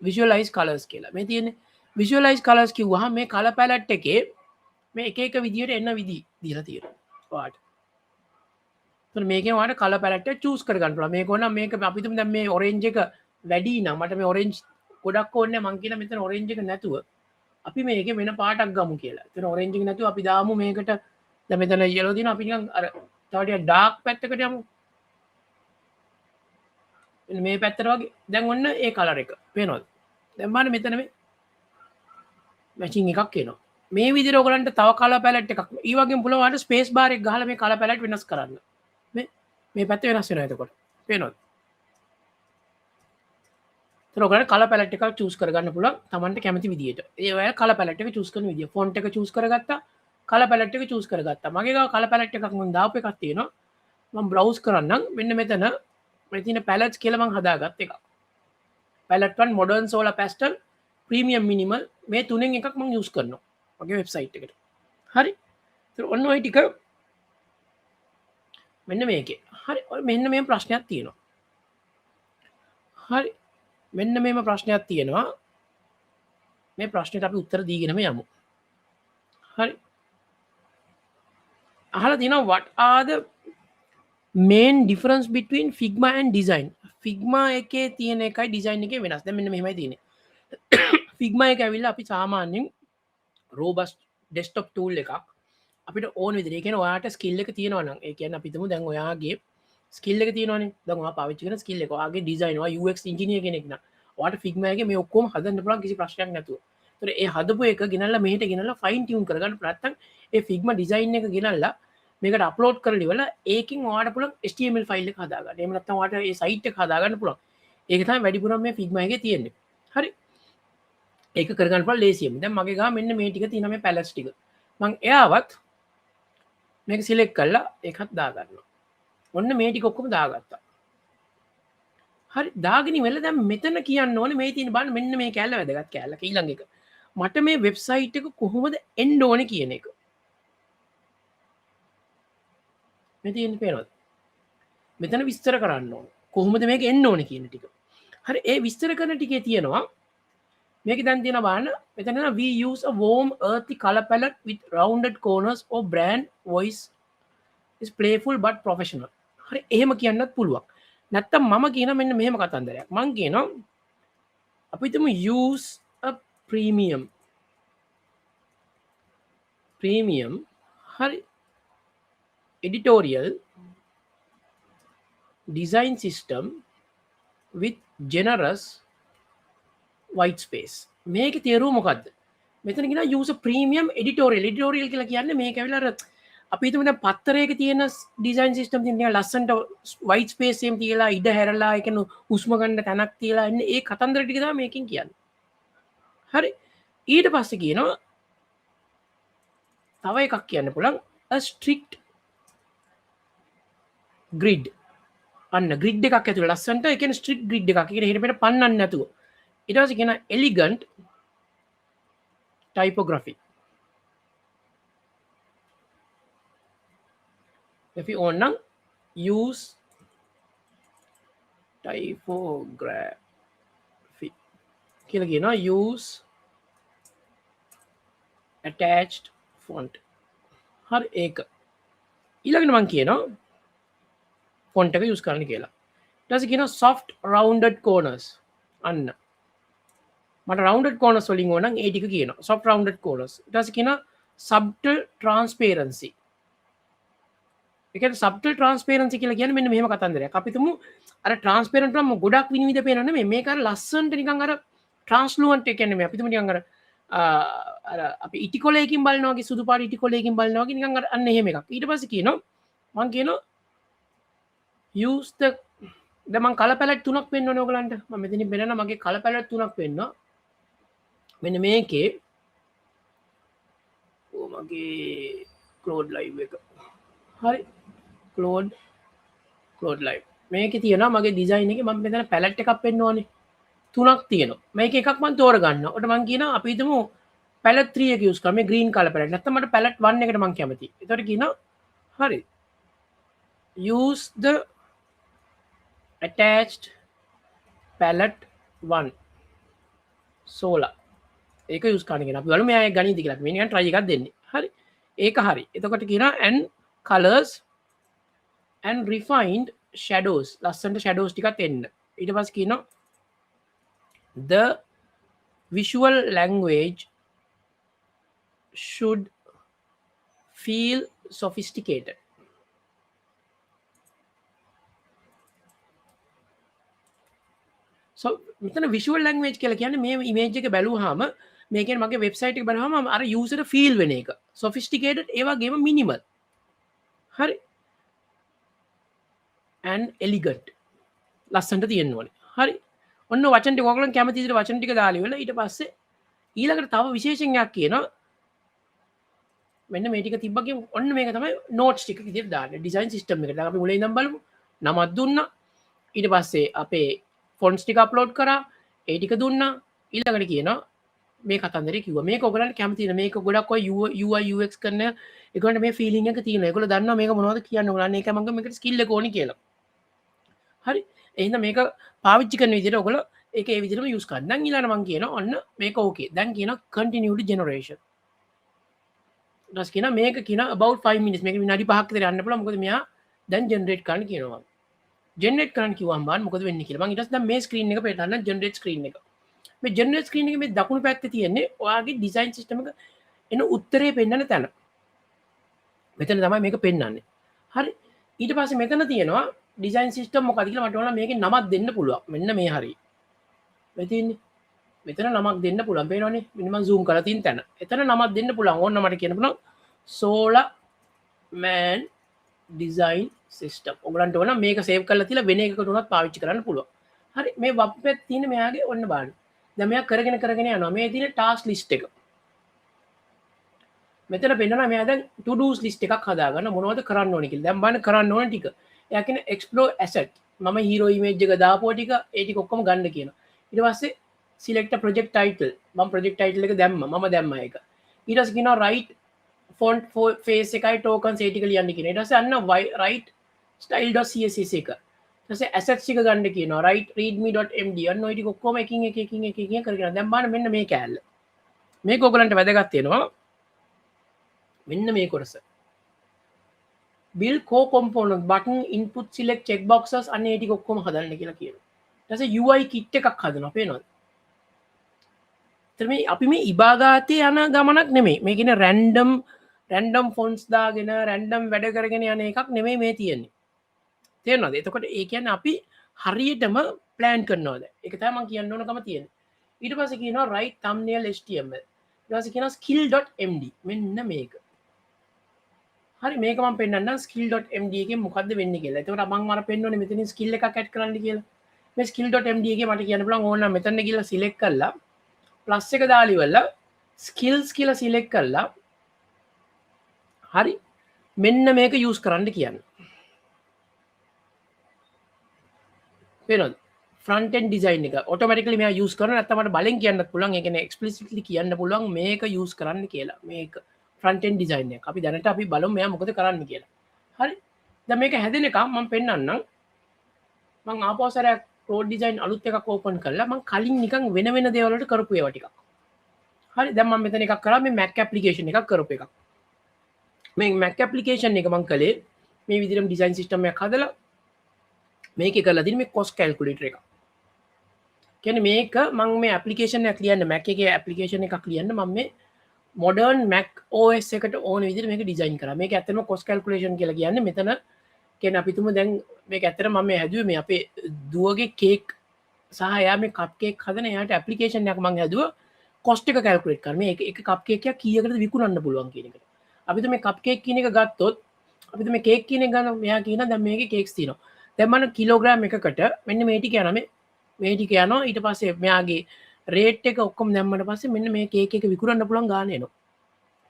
visualize colors කියලා. මේ තියෙන්නේ visualize colors කිව්වහම මේ color palette එකේ මේ එක එක විදියට එන්න විදි දීලා තියෙනවා. ඔයාලට. එතන මේකෙන් ඔයාලට color palette එක choose කරගන්න පුළුවන්. මේක ඕන නම් මේක අපි හිතමු දැන් මේ orange එක වැඩි නම් මට මේ orange ගොඩක් ඕනේ මං කියන මෙතන orange එක නැතුව අපි මේක වෙන පාටක් ගමු කියලා. එතන orange එක නැතුව අපි දාමු මේකට දැන් මෙතන yellow දිනවා අපි නිකන් අර තව ටිකක් dark පැත්තකට යමු. මෙන්න මේ පැත්තට වගේ. දැන් ඔන්න ඒ color එක. පේනවද? දැන් බලන්න මෙතන මේ matching එකක් එනවා. මේ විදිහට ඔයගලන්ට තව color palette එකක්. ඊ වගේම පුළුවන් ඔයාලට space bar එක ගහලා මේ color palette වෙනස් කරන්න. මේ පැත්ත වෙනස් වෙනවා එතකොට. පේනවද? ඔයගලට color palette එකක් choose කරගන්න පුළුවන් තමන්ට කැමති විදියට. ඒ ඔයාලා color palette එක choose කරන විදිය. font එක choose කරගත්තා. color palette එක choose කරගත්තා. මගේ ගාව color palette එකක් මම දාපු එකක් තියෙනවා. මම browse කරන්නම්. මෙන්න මෙතන මේ තියෙන palettes කියලා මම හදාගත්ත එකක්. palette 1 modern solar pastel premium minimal මේ තුනෙන් එකක් මම use කරනවා. මගේ website එකට. හරි. ඒතර ඔන්න ඔය ටික මෙන්න මේකේ. හරි. මෙන්න මේ ප්‍රශ්නයක් තියෙනවා. හරි. මෙන්න මේම ප්‍රශ්නයක් තියෙනවා. මේ ප්‍රශ්නෙට අපි උත්තර දීගෙනම යමු. හරි. අහලා තියෙනවා what are the main difference between Figma and design? Figma එකේ තියෙන එකයි design එකේ වෙනස්. දැන් මෙන්න මෙහෙමයි තියෙන්නේ. Figma එක ඇවිල්ලා අපි සාමාන්‍යයෙන් robust desktop tool එකක් අපිට ඕන විදිහට. ඒ කියන්නේ ඔයාට skill එක තියෙනවා නම් ඒ කියන්නේ අපි හිතමු දැන් ඔයාගේ ස්කිල් එක තියෙනවානේ. දැන් ඔයා පාවිච්චි කරන ස්කිල් එක ඔයාගේ ඩිසයින් ඔයා UX ඉංජිනේර් කෙනෙක් නම් ඔයාට Figma එකේ මේ ඔක්කොම හදන්න පුළුවන් කිසි ප්‍රශ්නයක් නැතුව. ඒතර ඒ හදපු එක ගෙනල්ලා මෙහෙට ගෙනල්ලා ෆයින් ටියුන් කරගන්න නැත්නම් ඒ Figma ඩිසයින් එක ගෙනල්ලා මේකට අප්ලෝඩ් කරලා ඉවරලා ඒකෙන් ඔයාට පුළුවන් HTML ෆයිල් එක හදාගන්න. එහෙම නැත්නම් ඔයාට ඒ සයිට් එක හදාගන්න පුළුවන්. ඒක තමයි වැඩිපුරම මේ Figma එකේ තියෙන්නේ. හරි. ඒක කරගන්න පුළුවන් ලේසියෙම. දැන් මගේ ගාව මෙන්න මේ ටික තියෙනවා මේ පැලට්ස් ටික. මම එයාවත් මේක සිලෙක්ට් කරලා ඒකත් දාගන්නවා. ඔන්න මේ ටික ඔක්කොම දාගත්තා. හරි දාගෙන ඉවරලා දැන් මෙතන කියන්න ඕනේ මේ තියෙන බලන්න මෙන්න මේ කැල්ල වැදගත් කැල්ල ඊළඟ එක. මට මේ වෙබ්සයිට් එක කොහොමද එන්න ඕනේ කියන එක. මේ තියෙන පේනවද? මෙතන විස්තර කරන්න ඕනේ. කොහොමද මේක එන්න ඕනේ කියන ටික. හරි ඒ විස්තර කරන ටිකේ තියෙනවා මේක දැන් තියෙනවා බලන්න මෙතන we use a warm earthy color palette with rounded corners or brand voice is playful but professional. හරි එහෙම කියන්නත් පුළුවන්. නැත්තම් මම කියන මෙන්න මෙහෙම කතන්දරයක්. මං කියනවා අපි හිතමු use a premium හරි editorial design system with generous white space. මේක තේරුම මොකක්ද? මෙතන කියන use a premium editorial කියලා කියන්නේ මේක ඇවිල්ලා අර අපි හිතමු දැන් පත්තරයක තියෙන ඩිසයින් සිස්ටම් තියෙන නිකන් ලස්සනට white space එකම තියලා ඉඩ හැරලා ඒ කියන්නේ හුස්ම ගන්න තැනක් තියලා ඉන්නේ ඒ කතන්දර ටික තමයි මේකෙන් කියන්නේ. හරි. ඊට පස්සේ කියනවා තව එකක් කියන්න පුළුවන් a strict grid. අන්න grid එකක් ඇතුළේ ලස්සනට ඒ කියන්නේ strict grid එකක්. ඒ කියන්නේ හිරපෙට පන්නන්න නැතුව. ඊට පස්සේ කියනවා elegant typography. if you want now use typography කියලා කියනවා use attached font. හරි ඒක ඊළඟට මම කියනවා font එක use කරන්න කියලා. ඊට පස්සේ කියනවා soft rounded corners. අන්න මට rounded corners වලින් ඕන නම් ඒ ටික කියනවා soft rounded corners. ඊට පස්සේ කියනවා subtle transparency. ඒක subtle transparency කියලා කියන්නේ මෙන්න මෙහෙම කතන්දරයක්. අපි තුමු අර transparent නම් ගොඩක් විනිවිද පේනව නෙමෙයි. මේක අර ලස්සනට නිකන් අර translucent ඒ කියන්නේ මේ අපි තුමු නිකන් අර අපි ඉටිකොලයකින් බලනවා වගේ සුදු පාට ඉටිකොලයකින් බලනවා වගේ නිකන් අර අන්න එහෙම එකක්. ඊට පස්සේ කියනවා මම කියනවා use the දැන් මම color palette තුනක් වෙන්න ඕනේ ඔයගලන්ට. මම මෙතනින් බලනවා මගේ color palette තුනක් වෙන්නවා. මෙන්න මේකේ මගේ Claude Live එක. හරි Claude Live මේකේ තියෙනවා මගේ ඩිසයින් එකේ මම මෙතන පැලට් එකක් වෙන්න ඕනේ. තුනක් තියෙනවා. මේක එකක් මම තෝරගන්නවා. ඔකට මම කියනවා අපි හිතමු පැලට් 3 එක යූස් කරමු. මේ green color palette. නැත්නම් මට පැලට් 1 එකට මම කැමතියි. ඒතකොට කියනවා හරි. use the attached palette 1 solar. ඒක යූස් කරන්න කියන අපි බලමු මෙයා ගණීද කියලා. මේ නිකන් try එකක් දෙන්නේ. හරි. ඒක හරි. එතකොට කියනවා and colors and refined shadows. ලස්සනට shadows ටිකක් එන්න. ඊට පස්සේ කියනවා the visual language should feel sophisticated. So මෙතන visual language කියලා කියන්නේ මේ image එක බැලුවාම මේ කියන්නේ මගේ website එක බලුවාම අර user feel වෙන එක. sophisticated ඒ වගේම minimal. හරි. and elegant. ලස්සනට තියෙන්න ඕනේ. හරි. ඔන්න වචන ටික ඔයගොල්ලන් කැමති විදිහට වචන ටික දාලා ඉවරලා ඊට පස්සේ ඊළඟට තව විශේෂණයක් කියනවා මෙන්න මේ ටික තිබ්බගේ ඔන්න මේක තමයි notes ටික විදිහට දාන්නේ design system එකට. දැන් අපි මුලින් ඉඳන් බලමු. නමක් දුන්නා. ඊට පස්සේ අපේ fonts ටික upload කරා. ඒ ටික දුන්නා. ඊළඟට කියනවා මේ කතන්දරේ කිව්වා. මේක ඔයගොල්ලන්ට කැමති නේද? මේක ගොඩක් ඔය UI UX කරන ඒගොල්ලන්ට මේ feeling එක තියෙනවා. ඒගොල්ලෝ දන්නවා මේක මොනවද කියන්නේ. ඔයගොල්ලන් ඒක මම මේකට skill එක ඕනි කියලා. හරි. එහෙනම් මේක පාවිච්චි කරන විදිහට ඔයගොල්ලෝ ඒක ඒ විදිහටම use කරන්න. දැන් ඊළඟට මම කියනවා ඔන්න මේක okay. දැන් කියනවා continued generation. ඊට කියනවා මේක කියනවා about 5 minutes. මේක විනාඩි 5ක් විතර යන්න පුළුවන්. මොකද මෙයා දැන් generate කරන්න කියනවා. generate කරන්න කිව්වම බලන්න මොකද වෙන්නේ කියලා. මම ඊට පස්සේ දැන් මේ screen එක පෙන්නන්න generate screen එක. මේ generate screen එකේ මේ දකුණු පැත්තේ තියෙන්නේ ඔයාගේ design system එක එන උත්තරේ පෙන්නන තැන. මෙතන තමයි මේක පෙන්නන්නේ. හරි. ඊට පස්සේ මෙතන තියෙනවා design system මොකක්ද කියලා මට ඕන මේකේ නමක් දෙන්න පුළුවන්. මෙන්න මේ හරිය. මේ තියෙන්නේ. මෙතන නමක් දෙන්න පුළුවන්. පේනවනේ? මෙන්න මම zoom කරලා තියෙන තැන. එතන නමක් දෙන්න පුළුවන්. ඕන්න මට කියන්න පුළුවන් solar man design system. ඔයගලන්ට ඕන මේක save කරලා තියලා වෙන එකකට උනත් පාවිච්චි කරන්න පුළුවන්. හරි. මේ වප්පෙත් තියෙන මෙයාගේ ඔන්න බලන්න. දැන් මෙයා කරගෙන යනවා. මේ තියෙන task list එක. මෙතන පෙන්වනවා මෙයා දැන් to do's list එකක් හදාගන්න මොනවද කරන්න ඕනේ කියලා. දැන් බලන්න කරන්න ඕන ටික. එයා කියන explore asset. මම hero image එක දාපුවා ටික ඒ ටික ඔක්කොම ගන්න කියනවා. ඊට පස්සේ select a project title. මම project title එක දැම්මා. මම දැම්මා ඒක. ඊට පස්සේ කියනවා write font face එකයි tokens ඒ ටික ලියන්න කියනවා. ඊට පස්සේ අන්න write style.css එක. ඊට පස්සේ assets ටික ගන්න කියනවා. write readme.md. අන්න ඔය ටික ඔක්කොම එකින් එක කරගෙන දැන් බලන්න මෙන්න මේ කෑල්ල. මේක ඔයගලන්ට වැදගත් වෙනවා. මෙන්න මේ කොටස build core component button input select checkboxes අනේ ටික ඔක්කොම හදන්න කියලා කියනවා. ඊට පස්සේ UI kit එකක් හදනවා පේනවද? එතන මේ අපි මේ ඉබාගාතේ යන ගමනක් නෙමෙයි. මේ කියන්නේ random fonts දාගෙන random වැඩ කරගෙන යන එකක් නෙමෙයි මේ තියෙන්නේ. තේරෙනවද? එතකොට ඒ කියන්නේ අපි හරියටම plan කරනවාද? ඒක තමයි මම කියන්න ඕනකම තියෙන්නේ. ඊට පස්සේ කියනවා write thumbnail html. ඊට පස්සේ කියනවා skill.md. මෙන්න මේක. හරි මේක මම පෙන්නන්නම් skill.md එකෙන් මොකද්ද වෙන්නේ කියලා. එතකොට මම අර පෙන්නෝනේ මෙතනින් skill එකක් add කරන්න කියලා. මේ skill.md එකේ මට කියන්න පුළුවන් ඕන නම් මෙතන ගිහලා select කරලා plus එක දාලා ඉවරලා skills කියලා select කරලා හරි මෙන්න මේක use කරන්න කියන්න. පේනවද? front end design එක automatically මෙයා use කරනවා නැත්නම් මට බලෙන් කියන්නත් පුළුවන්. ඒ කියන්නේ explicitly කියන්න පුළුවන් මේක use කරන්න කියලා. මේක front end design එක. අපි දැනට අපි බලමු මෙයා මොකද කරන්න කියලා. හරි. දැන් මේක හැදෙනකම් මම පෙන්නන්නම්. මම ආපස්සට code design අලුත් එකක් open කරලා මම කලින් නිකන් වෙන දේවල් වලට කරපු ඒවා ටිකක්. හරි. දැන් මම මෙතන එකක් කරා මේ Mac application එකක් කරපු එකක්. මේ Mac application එක මම කළේ මේ විදිහටම design system එකක් හදලා මේකේ කරලා තියෙන මේ cost calculator එක. කියන්නේ මේක මම මේ application එකක් ලියන්න Mac එකේ application එකක් ලියන්න මම මේ modern Mac OS එකට ඕන විදිහට මේක ඩිසයින් කරා. මේක ඇත්තටම cost calculation කියලා කියන්නේ මෙතන කියන්නේ අපි තුමු දැන් මේක ඇත්තටම මම මේ හැදුවේ මේ අපේ දුවගේ කේක් සහ එයා මේ කප් කේක් හදන එයාට ඇප්ලිකේෂන් එකක් මම හැදුවා cost එක calculate කරන්න. මේ එක කප් කේක් එකක් කීයකටද විකුණන්න පුළුවන් කියන එකට. අපිට මේ කප් කේක් කියන එක ගත්තොත් අපිට මේ කේක් කියන එක ගන්න මෙයා කියනවා දැන් මේකේ කේක්ස් තියෙනවා. දැන් මම කිලෝග්‍රෑම් එකකට මෙන්න මේ ටික යනවා මේ ටික යනවා ඊට පස්සේ මෙයාගේ රේට් එක ඔක්කොම දැම්මට පස්සේ මෙන්න මේ කේක් එක විකුණන්න පුළුවන් ගාන එනවා.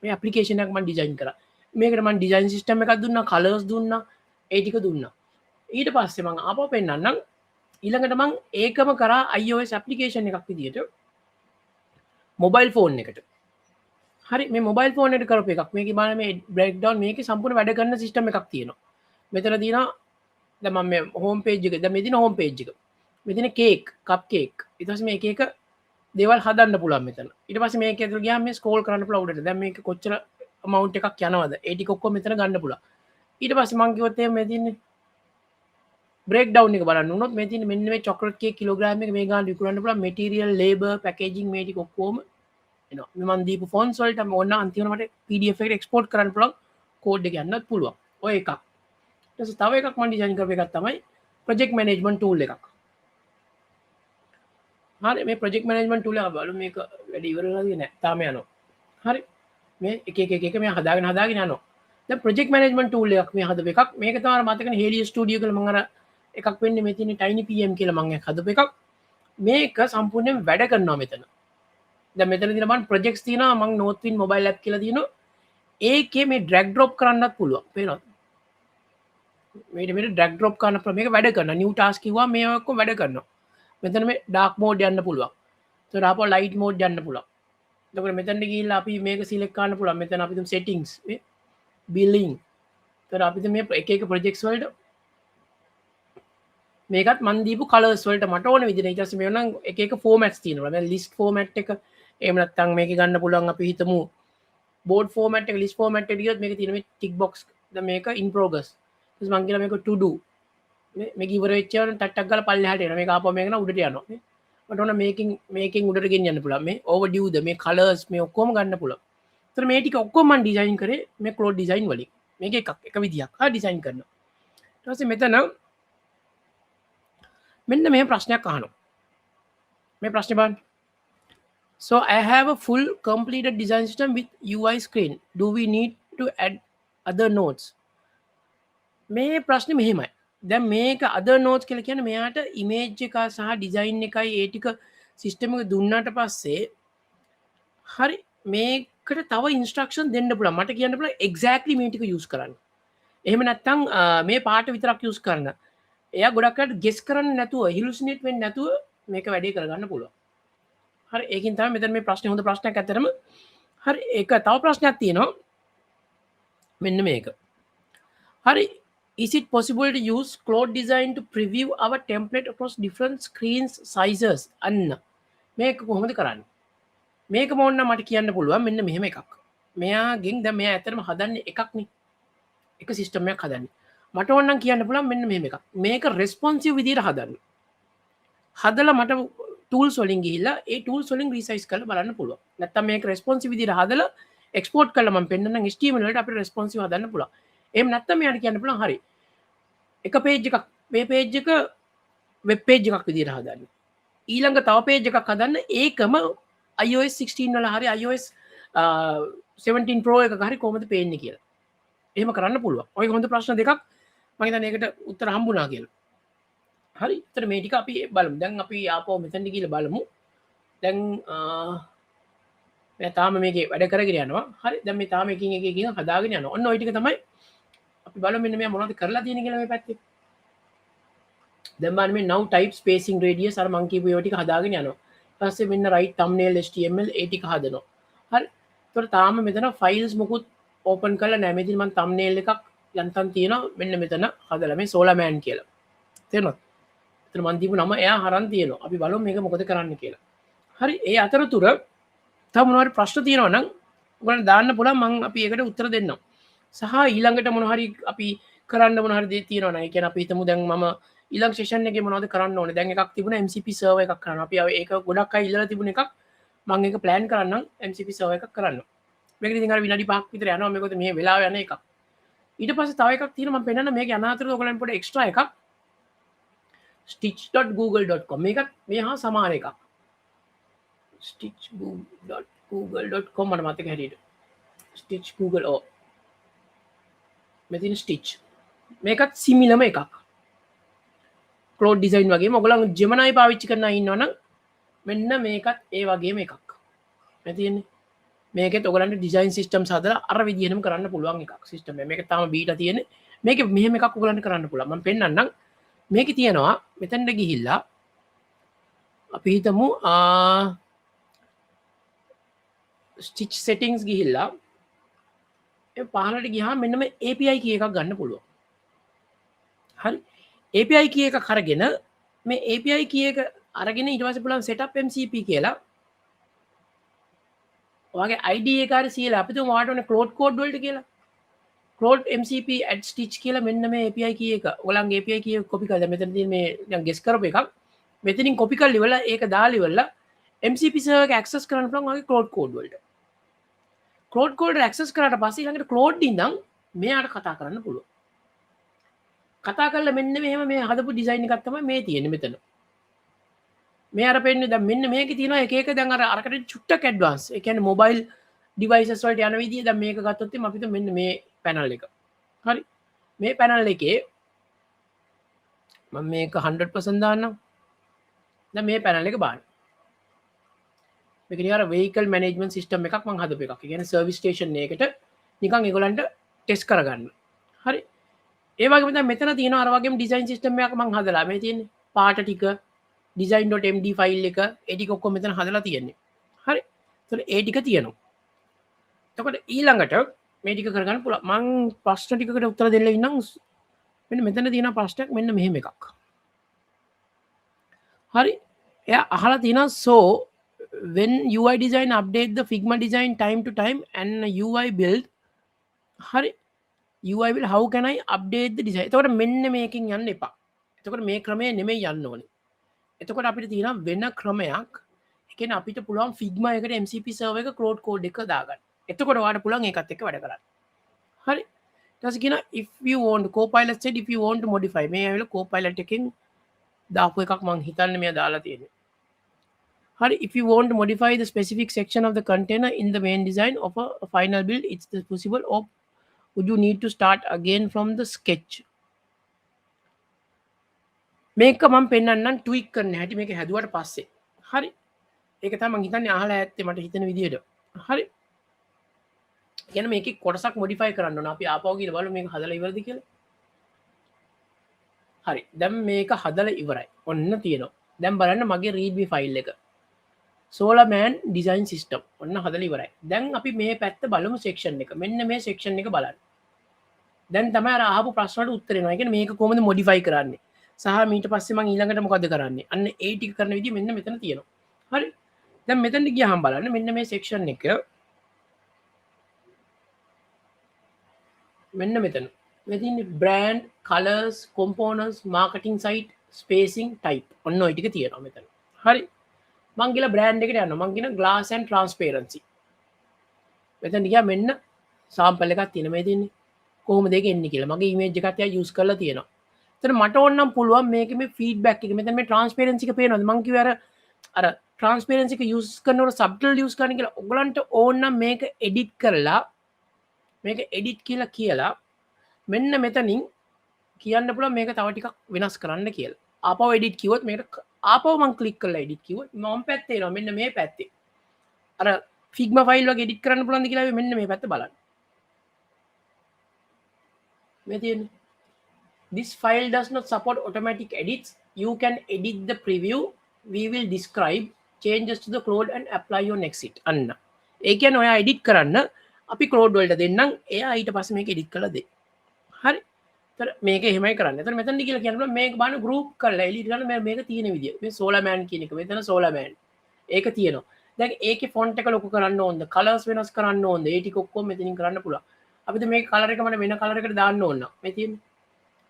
මේ ඇප්ලිකේෂන් එකක් මම ඩිසයින් කරා. මේකට මම ඩිසයින් සිස්ටම් එකක් දුන්නා, කලර්ස් දුන්නා, ඒ ටික දුන්නා. ඊට පස්සේ මම ආපහු පෙන්නන්නම් ඊළඟට මම ඒකම කරා iOS ඇප්ලිකේෂන් එකක් විදියට මොබයිල් ෆෝන් එකට. හරි මේ මොබයිල් ෆෝන් එකට කරපු එකක්. මේකේ බලන්න මේ බ්‍රේක්ඩවුන් මේකේ සම්පූර්ණ වැඩ කරන සිස්ටම් එකක් තියෙනවා. මෙතන තියෙනවා දැන් මම මේ හෝම් පේජ් එක දැන් මේ තියෙන හෝම් පේජ් එක. මෙතන කේක්, කප් කේක්. ඊට පස්සේ මේක එක දේවල් හදන්න පුළුවන් මෙතන. ඊට පස්සේ මේක ඇතුළට ගියාම මේ ස්ක්‍රෝල් කරන්න පුළුවන් උඩට. දැන් මේක කොච්චර amount එකක් යනවද? ඒ ටික ඔක්කොම මෙතන ගන්න පුළුවන්. ඊට පස්සේ මම කිව්වොත් එහෙනම් මේ තියෙන්නේ බ්‍රේක්ඩවුන් එක බලන්න උනොත් මේ තියෙන්නේ මෙන්න මේ චොකලට් කේක් කිලෝග්‍රෑම් එක මේ ගාන විකුණන්න පුළුවන් මෙටීරියල්, ලේබර්, පැකේජින් මේ ටික ඔක්කොම එනවා. මේ මම දීපු ෆොන්ට්ස් වලට ඕන අන්තිමට මට PDF එකට එක්ස්පෝර්ට් කරන්න පුළුවන් කෝඩ් එක යන්නත් පුළුවන්. ඔය එකක්. ඊට පස්සේ තව එකක් මම ඩිසයින් කරපු එකක් තමයි ප්‍රොජෙක්ට් මැනේජ්මන්ට් ටූල් එකක්. හරි මේ ප්‍රොජෙක්ට් මැනේජ්මන්ට් ටූල් එක බලමු මේක වැඩි ඉවර වෙලාද නැහැ. තාම යනවා. හරි. මේ එක මේ හදාගෙන යනවා. දැන් ප්‍රොජෙක්ට් මැනේජ්මන්ට් ටූල් එකක් මේ හදපු එකක්. මේක තමයි මතකනේ Helios Studio කියලා මම අර එකක් වෙන්නේ මේ තියෙන Tiny PM කියලා මම හදපු එකක්. මේක සම්පූර්ණයෙන් වැඩ කරනවා මෙතන. දැන් මෙතන තියෙන මම ප්‍රොජෙක්ට්ස් තියෙනවා මම Northwind mobile app කියලා තියෙනවා. ඒකේ මේ drag drop කරන්නත් පුළුවන්. පේනවද? මේ drag drop කරන මේක වැඩ කරනවා. new task කිව්වා මේ ඔක්කොම වැඩ කරනවා. මෙතන මේ dark mode යන්න පුළුවන්. ඒතර ආපහු light mode යන්න පුළුවන්. එතකොට මෙතනට ගිහිල්ලා අපි මේක select කරන්න පුළුවන්. මෙතන අපි තුමු settings මේ billing. ඒතර අපිට මේ එක projects වලට මේකත් මන් දීපු කලර්ස් වලට මට ඕන විදිහට ඊට පස්සේ මේ නම් එක formats තියෙනවා. දැන් list format එක එහෙම නැත්නම් මේක ගන්න පුළුවන් අපි හිතමු board format එක list format එකට ගියොත් මේක තියෙන මේ tick box දැන් මේක in progress. ඊට මං කියලා මේක to do. මේක ඉවර වෙච්ච ඒවා ටක් ගාලා පල්ලෙහාට එනවා. මේක ආපහු මේක නම් උඩට යනවා. මට ඕන මේකෙන් උඩට ගෙනියන්න පුළුවන්. මේ overdue ද මේ කලර්ස් මේ ඔක්කොම ගන්න පුළුවන්. ඒතර මේ ටික ඔක්කොම මම ඩිසයින් කරේ මේ ක්ලෝඩ් ඩිසයින් වලින්. මේක එක විදියක් ඩිසයින් කරනවා. ඊට පස්සේ මෙතන මෙන්න මේ ප්‍රශ්නයක් අහනවා. මේ ප්‍රශ්නේ බලන්න. So I have a full completed design system with UI screen. Do we need to add other nodes? මේ ප්‍රශ්නේ මෙහෙමයි. දැන් මේක other nodes කියලා කියන්නේ මෙයාට image එක සහ design එකයි ඒ ටික system එක දුන්නාට පස්සේ හරි මේක ඒකට තව ඉන්ස්ට්‍රක්ෂන් දෙන්න පුළුවන්. මට කියන්න පුළුවන් එක්සැක්ට්ලි මේ ටික යූස් කරන්න. එහෙම නැත්නම් මේ පාට විතරක් යූස් කරන්න. එයා ගොඩක් අයට ගෙස් කරන්න නැතුව හිලුසිනේට් වෙන්නේ නැතුව මේක වැඩේ කරගන්න පුළුවන්. හරි ඒකින් තමයි මෙතන මේ ප්‍රශ්නේ හොඳ ප්‍රශ්නයක් ඇත්තටම. හරි ඒක තව ප්‍රශ්නයක් තියෙනවා. මෙන්න මේක. හරි is it possible to use Claude Design to preview our template across different screens sizes? අන්න මේක කොහොමද කරන්නේ? මේක මොන්න මට කියන්න පුළුවන් මෙන්න මෙහෙම එකක්. මෙයාගෙන් දැන් මෙයා ඇත්තටම හදන්නේ එකක් නේ. එක සිස්ටම් එකක් හදන්නේ. මට ඕනනම් කියන්න පුළුවන් මෙන්න මෙහෙම එකක්. මේක රෙස්පොන්සිව් විදිහට හදන්න. හදලා මට ටූල්ස් වලින් ගිහිල්ලා ඒ ටූල්ස් වලින් රීසයිස් කරලා බලන්න පුළුවන්. නැත්තම් මේක රෙස්පොන්සිව් විදිහට හදලා එක්ස්පෝර්ට් කරලා මම පෙන්නන්නම් HTML වලට අපිට රෙස්පොන්සිව් හදන්න පුළුවන්. එහෙම නැත්තම් මෙයාට කියන්න පුළුවන් හරි. එක පේජ් එකක් මේ පේජ් එක වෙබ් පේජ් එකක් විදිහට හදන්න. ඊළඟ තව පේජ් එකක් හදන්න ඒකම iOS 16 වල හරි iOS 17 Pro එකක හරි කොහොමද පේන්නේ කියලා. එහෙම කරන්න පුළුවන්. ඔය හොඳ ප්‍රශ්න දෙකක් මම හිතන්නේ ඒකට උත්තර හම්බුණා කියලා. හරි. ඒතර මේ ටික අපි බලමු. දැන් අපි ආපහු මෙතනට ගිහලා බලමු. දැන් මම තාම මේකේ වැඩ කරගෙන යනවා. හරි. දැන් මේ තාම එකින් එක හදාගෙන යනවා. ඔන්න ওই ටික තමයි අපි බලමු මෙන්න මෙයා මොනවද කරලා තියෙන්නේ කියලා මේ පැත්තේ. දැන් බලන්න මේ now type spacing radius අර මං කියපු ඒවා ටික හදාගෙන යනවා. ඊට පස්සේ මෙන්න right thumbnail HTML ඒ ටික හදනවා. හරි. ඒතර තාම මෙතන files මොකුත් open කරලා නැහැ. මෙතන මම thumbnail එකක් යන්තම් තියෙනවා. මෙන්න මෙතන හදලා මේ solar man කියලා. තේරුණාද? ඒතර මං දීපු නම එයා හරන් තියෙනවා. අපි බලමු මේක මොකද කරන්න කියලා. හරි. ඒ අතරතුර තව මොනවාරි ප්‍රශ්න තියෙනවා නම් ඔයගොල්ලන් දාන්න පුළුවන් මං අපි ඒකට උත්තර දෙන්නම්. සහ ඊළඟට මොන හරි අපි කරන්න මොන හරි දේ තියෙනවා නම් ඒ කියන්නේ අපි හිතමු දැන් මම ඊළඟ සෙෂන් එකේ මොනවද කරන්න ඕනේ දැන් එකක් තිබුණා MCP සර්වර් එකක් කරන්න අපි ඒක ගොඩක් අය ඉල්ලලා තිබුණ එකක් මම ඒක ප්ලෑන් කරන්නම් MCP සර්වර් එකක් කරන්න මේක ඉතින් අර විනාඩි 5ක් විතර යනවා මේකත් මේ වෙලාව යන එකක් ඊට පස්සේ තව එකක් තියෙනවා මම පෙන්නන්න මේක අනාතරේ ඔයගොල්ලන් පොඩි එක්ස්ට්‍රා එකක් stitch.google.com මේකත් මේ හා සමාන එකක් stitch.google.com මට මතක හැටියට stitch google ඕ මෙතින් ස්ටිච් මේකත් සිමිලම එකක් Claude Design වගේම ඔයගොල්ලන් Gemini පාවිච්චි කරන අය ඉන්නවනම් මෙන්න මේකත් ඒ වගේම එකක් මේ තියෙන්නේ මේකෙත් ඔයගොල්ලන්ට ඩිසයින් සිස්ටම්ස් හදලා අර විදිහටම කරන්න පුළුවන් එකක් සිස්ටම් එක මේක තාම බීටා තියෙන්නේ මේකේ මෙහෙම එකක් ඔයගොල්ලන්ට කරන්න පුළුවන් මම පෙන්නන්නම් මේකේ තියෙනවා මෙතනට ගිහිල්ලා අපි හිතමු stitch settings ගිහිල්ලා පහලට ගියාම මෙන්න මේ API key එකක් ගන්න පුළුවන්. හරි. API key එක අරගෙන මේ API key එක අරගෙන ඊට පස්සේ පුළුවන් setup MCP කියලා. ඔයාගේ ID එක හරි කියලා අපි තුමු ඔයාලට ඕනේ Claude code වලට කියලා. Claude MCP add stitch කියලා මෙන්න මේ API key එක. ඔයගොල්ලන්ගේ API key එක copy කරලා මෙතන තියෙන මේ දැන් guess කරපු එකක්. මෙතනින් copy කරලා ඉවරලා ඒක දාලා ඉවරලා MCP server එක access කරන්න පුළුවන් ඔයාගේ Claude code වලට. Claude code access කරාට පස්සේ ඊළඟට Claude ඉඳන් මෙයාට කතා කරන්න පුළුවන්. කතා කරලා මෙන්න මෙහෙම මේ හදපු ඩිසයින් එකක් තමයි මේ තියෙන්නේ මෙතන. මේ අර පෙන්නේ දැන් මෙන්න මේකේ තියෙනවා එක එක දැන් අර අරකට චුට්ටක් ඇඩ්වාන්ස්. ඒ කියන්නේ මොබයිල් ඩිවයිසස් වලට යන විදිය දැන් මේක ගත්තොත් එimhe අපිට මෙන්න මේ පැනල් එක. හරි. මේ පැනල් එකේ මම මේක 100% දාන්නම්. දැන් මේ පැනල් එක බලන්න. මේක නිකන් vehicle management system එකක් මම හදපු එකක්. ඒ කියන්නේ service station එකකට නිකන් ඒගොල්ලන්ට ටෙස්ට් කරගන්න. හරි. ඒ වගේම දැන් මෙතන තියෙනවා අර වගේම design system එකක් මම හදලා. මේ තියෙන්නේ පාට ටික design.md ෆයිල් එක ඒ ටික ඔක්කොම මෙතන හදලා තියෙන්නේ. හරි. ඒතකොට ඒ ටික තියෙනවා. එතකොට ඊළඟට මේ ටික කරගන්න පුළුවන්. මම ප්‍රශ්න ටිකකට උත්තර දෙන්න ඉන්නම්. මෙන්න මෙතන තියෙන ප්‍රශ්නයක් මෙන්න මෙහෙම එකක්. හරි. එයා අහලා තියෙනවා so when UI design update the Figma design time to time and UI build hari UI build how can I update the design එතකොට මෙන්න මේකෙන් යන්න එපා එතකොට මේ ක්‍රමය නෙමෙයි යන්න ඕනේ එතකොට අපිට තියෙනවා වෙන ක්‍රමයක් ඒ කියන්නේ අපිට පුළුවන් Figma එකට MCP server එක Claude code එක දාගන්න එතකොට ඔයාලට පුළුවන් ඒකත් එක්ක වැඩ කරන්න හරි ඊට පස්සේ කියනවා if you want Copilot said if you want to modify මේ ඇවිල්ලා Copilot එකෙන් දාපු එකක් මම හිතන්නේ මෙයා දාලා තියෙන්නේ Hari, if you want to modify the specific section of the container in the main design of a final build, it's possible, or would you need to start again from the sketch? මේක මම පෙන්නන්නම් ට්වීක් කරන්න හැටි මේක හැදුවට පස්සේ. හරි. ඒක තමයි මම හිතන්නේ අහලා ඇත්තේ මට හිතෙන විදියට. හරි. කියන මේක කොටසක් මොඩිෆයි කරන්න අපි ආපව කියලා බලමු මේක හදලා ඉවරද කියලා. හරි දැන් මේක හදලා ඉවරයි. ඔන්න තියෙනවා. දැන් බලන්න මගේ readme ෆයිල් එක. සෝලාමෑන් ඩිසයින් සිස්ටම් ඔන්න හදලා ඉවරයි. දැන් අපි මේ පැත්ත බලමු සෙක්ෂන් එක. මෙන්න මේ සෙක්ෂන් එක බලන්න. දැන් තමයි අර අහපු ප්‍රශ්නවලට උත්තර එනවා. ඒ කියන්නේ මේක කොහොමද මොඩිෆයි කරන්නේ? සහ ඊට පස්සේ මම ඊළඟට මොකද කරන්නේ? අන්න ඒ ටික කරන විදිහ මෙන්න මෙතන තියෙනවා. හරි. දැන් මෙතනට ගියාම බලන්න මෙන්න මේ සෙක්ෂන් එක මෙන්න මෙතන මෙතින් brand colours components marketing site spacing type ඔන්න ඔය ටික තියෙනවා මෙතන. හරි මං ගිහලා බ්‍රෑන්ඩ් එකට යනවා. මං කියන ග්ලාස් ඇන්ඩ් ට්‍රාන්ස්පරන්සි. මෙතන ගියා මෙන්න සාම්පල් එකක් තියෙන මේ තියෙන්නේ. කොහොමද ඒක එන්නේ කියලා. මගේ ඉමේජ් එකත් එයා යූස් කරලා තියෙනවා. එතන මට ඕනනම් පුළුවන් මේකේ මේ ෆීඩ්බැක් එක මෙතන මේ ට්‍රාන්ස්පරන්සි එක පේනවද? මං කිව්වේ අර ට්‍රාන්ස්පරන්සි එක යූස් කරනකොට සබ්ටල් යූස් කරන්න කියලා. ඔයගලන්ට ඕනනම් මේක එඩිට් කරලා මේක එඩිට් කියලා මෙන්න මෙතනින් කියන්න පුළුවන් මේක තව ටිකක් වෙනස් කරන්න කියලා. ආපහු එඩිට් කිව්වොත් මේකට ආපහු මම ක්ලික් කරලා එඩිට් කිව්වොත් මම පැත්තේ එනවා මෙන්න මේ පැත්තේ. අර Figma ෆයිල් වගේ එඩිට් කරන්න පුළුවන්ද කියලා මෙන්න මේ පැත්ත බලන්න. මේ තියෙන්නේ. This file does not support automatic edits. You can edit the preview. We will describe changes to the code and apply on exit. අන්න. ඒ කියන්නේ ඔයා එඩිට් කරන්න අපි ක්ලෝඩ් වලට දෙන්නම්. එයා ඊට පස්සේ මේක එඩිට් කරලා දෙයි. හරි. මේක එහෙමයි කරන්න. එතන මෙතනදි කියලා කියනවා මේක බලන්න group කරලා එලිට ගන්න මේක තියෙන විදිය. මේ සෝලාමෑන් කියන එක. මෙතන සෝලාමෑන්. ඒක තියෙනවා. දැන් ඒකේ ෆොන්ට් එක ලොකු කරන්න ඕනද? කලර්ස් වෙනස් කරන්න ඕනද? ඒ ටික ඔක්කොම මෙතනින් කරන්න පුළුවන්. අපිට මේක කලර් එක මට වෙන කලර් එකකට දාන්න ඕන නම් මේ තියෙන්නේ.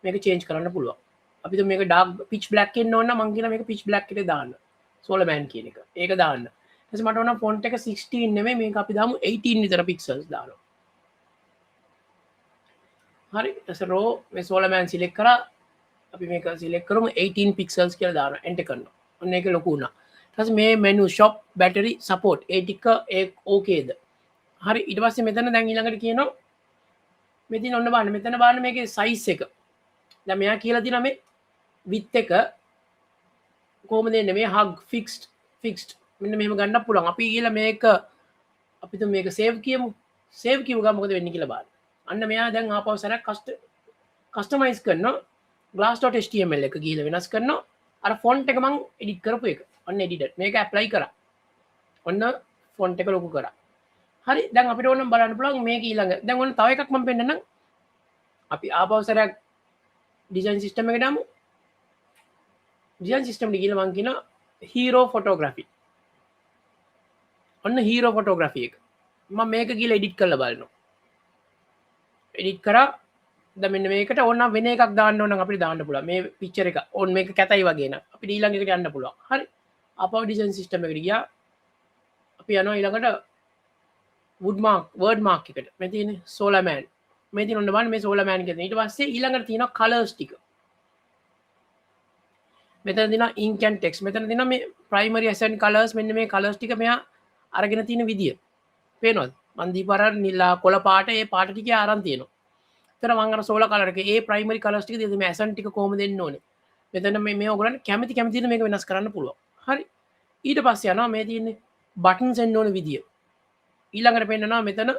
මේක චේන්ජ් කරන්න පුළුවන්. අපිට මේක ඩාර්ක් පිච් බ්ලැක් එන්න ඕන නම් මං කියන මේක පිච් බ්ලැක් එකට දාන්න. සෝලාමෑන් කියන එක. ඒක දාන්න. ඊට පස්සේ මට ඕන ෆොන්ට් එක 16 නෙමෙයි මේක අපි දාමු 18 විතර පික්සල්ස් දානවා. හරි රෝ මේ සෝලාමෑන් සිලෙක්ට් කරා අපි මේක සිලෙක්ට් කරමු 18 පික්සල්ස් කියලා දානවා එන්ටර් කරනවා. ඔන්න ඒක ලොකු වුණා. ඊට පස්සේ මේ මෙනු shop battery support ඒ ටික ඒ ඕකේද? හරි ඊට පස්සේ මෙතන දැන් ඊළඟට කියනවා මෙතන ඔන්න බලන්න මෙතන බලන්න මේකේ size එක. දැන් මෙයා කියලා දිනා මේ width එක කොහොමද එන්නේ මේ hug fixed මෙන්න මෙහෙම ගන්නත් පුළුවන්. අපි ඊළඟ මේක අපිට මේක save කියමු. save කිව්ව ගමන් මොකද වෙන්නේ කියලා බලන්න. අන්න මෙයා දැන් ආපහු සරක් කස්ටමයිස් කරනවා glass.html එක ගිහලා වෙනස් කරනවා අර ෆොන්ට් එක මං එඩිට් කරපු එක ඔන්න එඩිටඩ් මේක ඇප්ලයි කරා ඔන්න ෆොන්ට් එක ලොකු කරා හරි දැන් අපිට ඕනම් බලන්න පුළුවන් මේක ඊළඟ දැන් ඔන්න තව එකක් මම පෙන්නන්නම් අපි ආපහු සරක් ඩිසයින් සිස්ටම් එකට යමු ඩිසයින් සිස්ටම් එක ගිහලා මං කියනවා හීරෝ ෆොටෝග්‍රැෆි ඔන්න හීරෝ ෆොටෝග්‍රැෆි එක මම මේක ගිහලා එඩිට් කරලා බලනවා එඩිට් කරා දැන් මෙන්න මේකට ඕන වෙන එකක් දාන්න ඕන නම් අපිට දාන්න පුළුවන් මේ පික්චර් එක ඕන් මේක කැතයි වගේ නම් අපිට ඊළඟ එකට යන්න පුළුවන් හරි ආපහු ඩිසයින් සිස්ටම් එකට ගියා අපි යනවා ඊළඟට වර්ඩ් මාක් එකට මේ තියෙන්නේ සෝලාමෑන් මේ තියෙන ඔන්න බලන්න මේ සෝලාමෑන් කියන ඊට පස්සේ ඊළඟට තියෙනවා කලර්ස් ටික මෙතන තියෙනවා ඉන්ක් ඇන්ඩ් ටෙක්ස්ට් මෙතන තියෙනවා මේ ප්‍රයිමරි ඇසෙන්ට් කලර්ස් මෙන්න මේ කලර්ස් ටික මෙයා අරගෙන තියෙන විදිය පේනවද මන් දීපර නිලා කොළ පාට ඒ පාට ටික ආරන් තියෙනවා එතන මම අර සෝලා කලර් එකේ ඒ ප්‍රයිමරි කලර්ස් ටික දෙන්න මේ ඇසෙන්ට් ටික කොහොමද දෙන්න ඕනේ මෙතන මේ ඔයගොල්ලන් කැමති විදිහට මේක වෙනස් කරන්න පුළුවන් හරි ඊට පස්සේ යනවා මේ තියෙන්නේ බටන්ස් එන්න ඕන විදිය ඊළඟට පෙන්නනවා මෙතන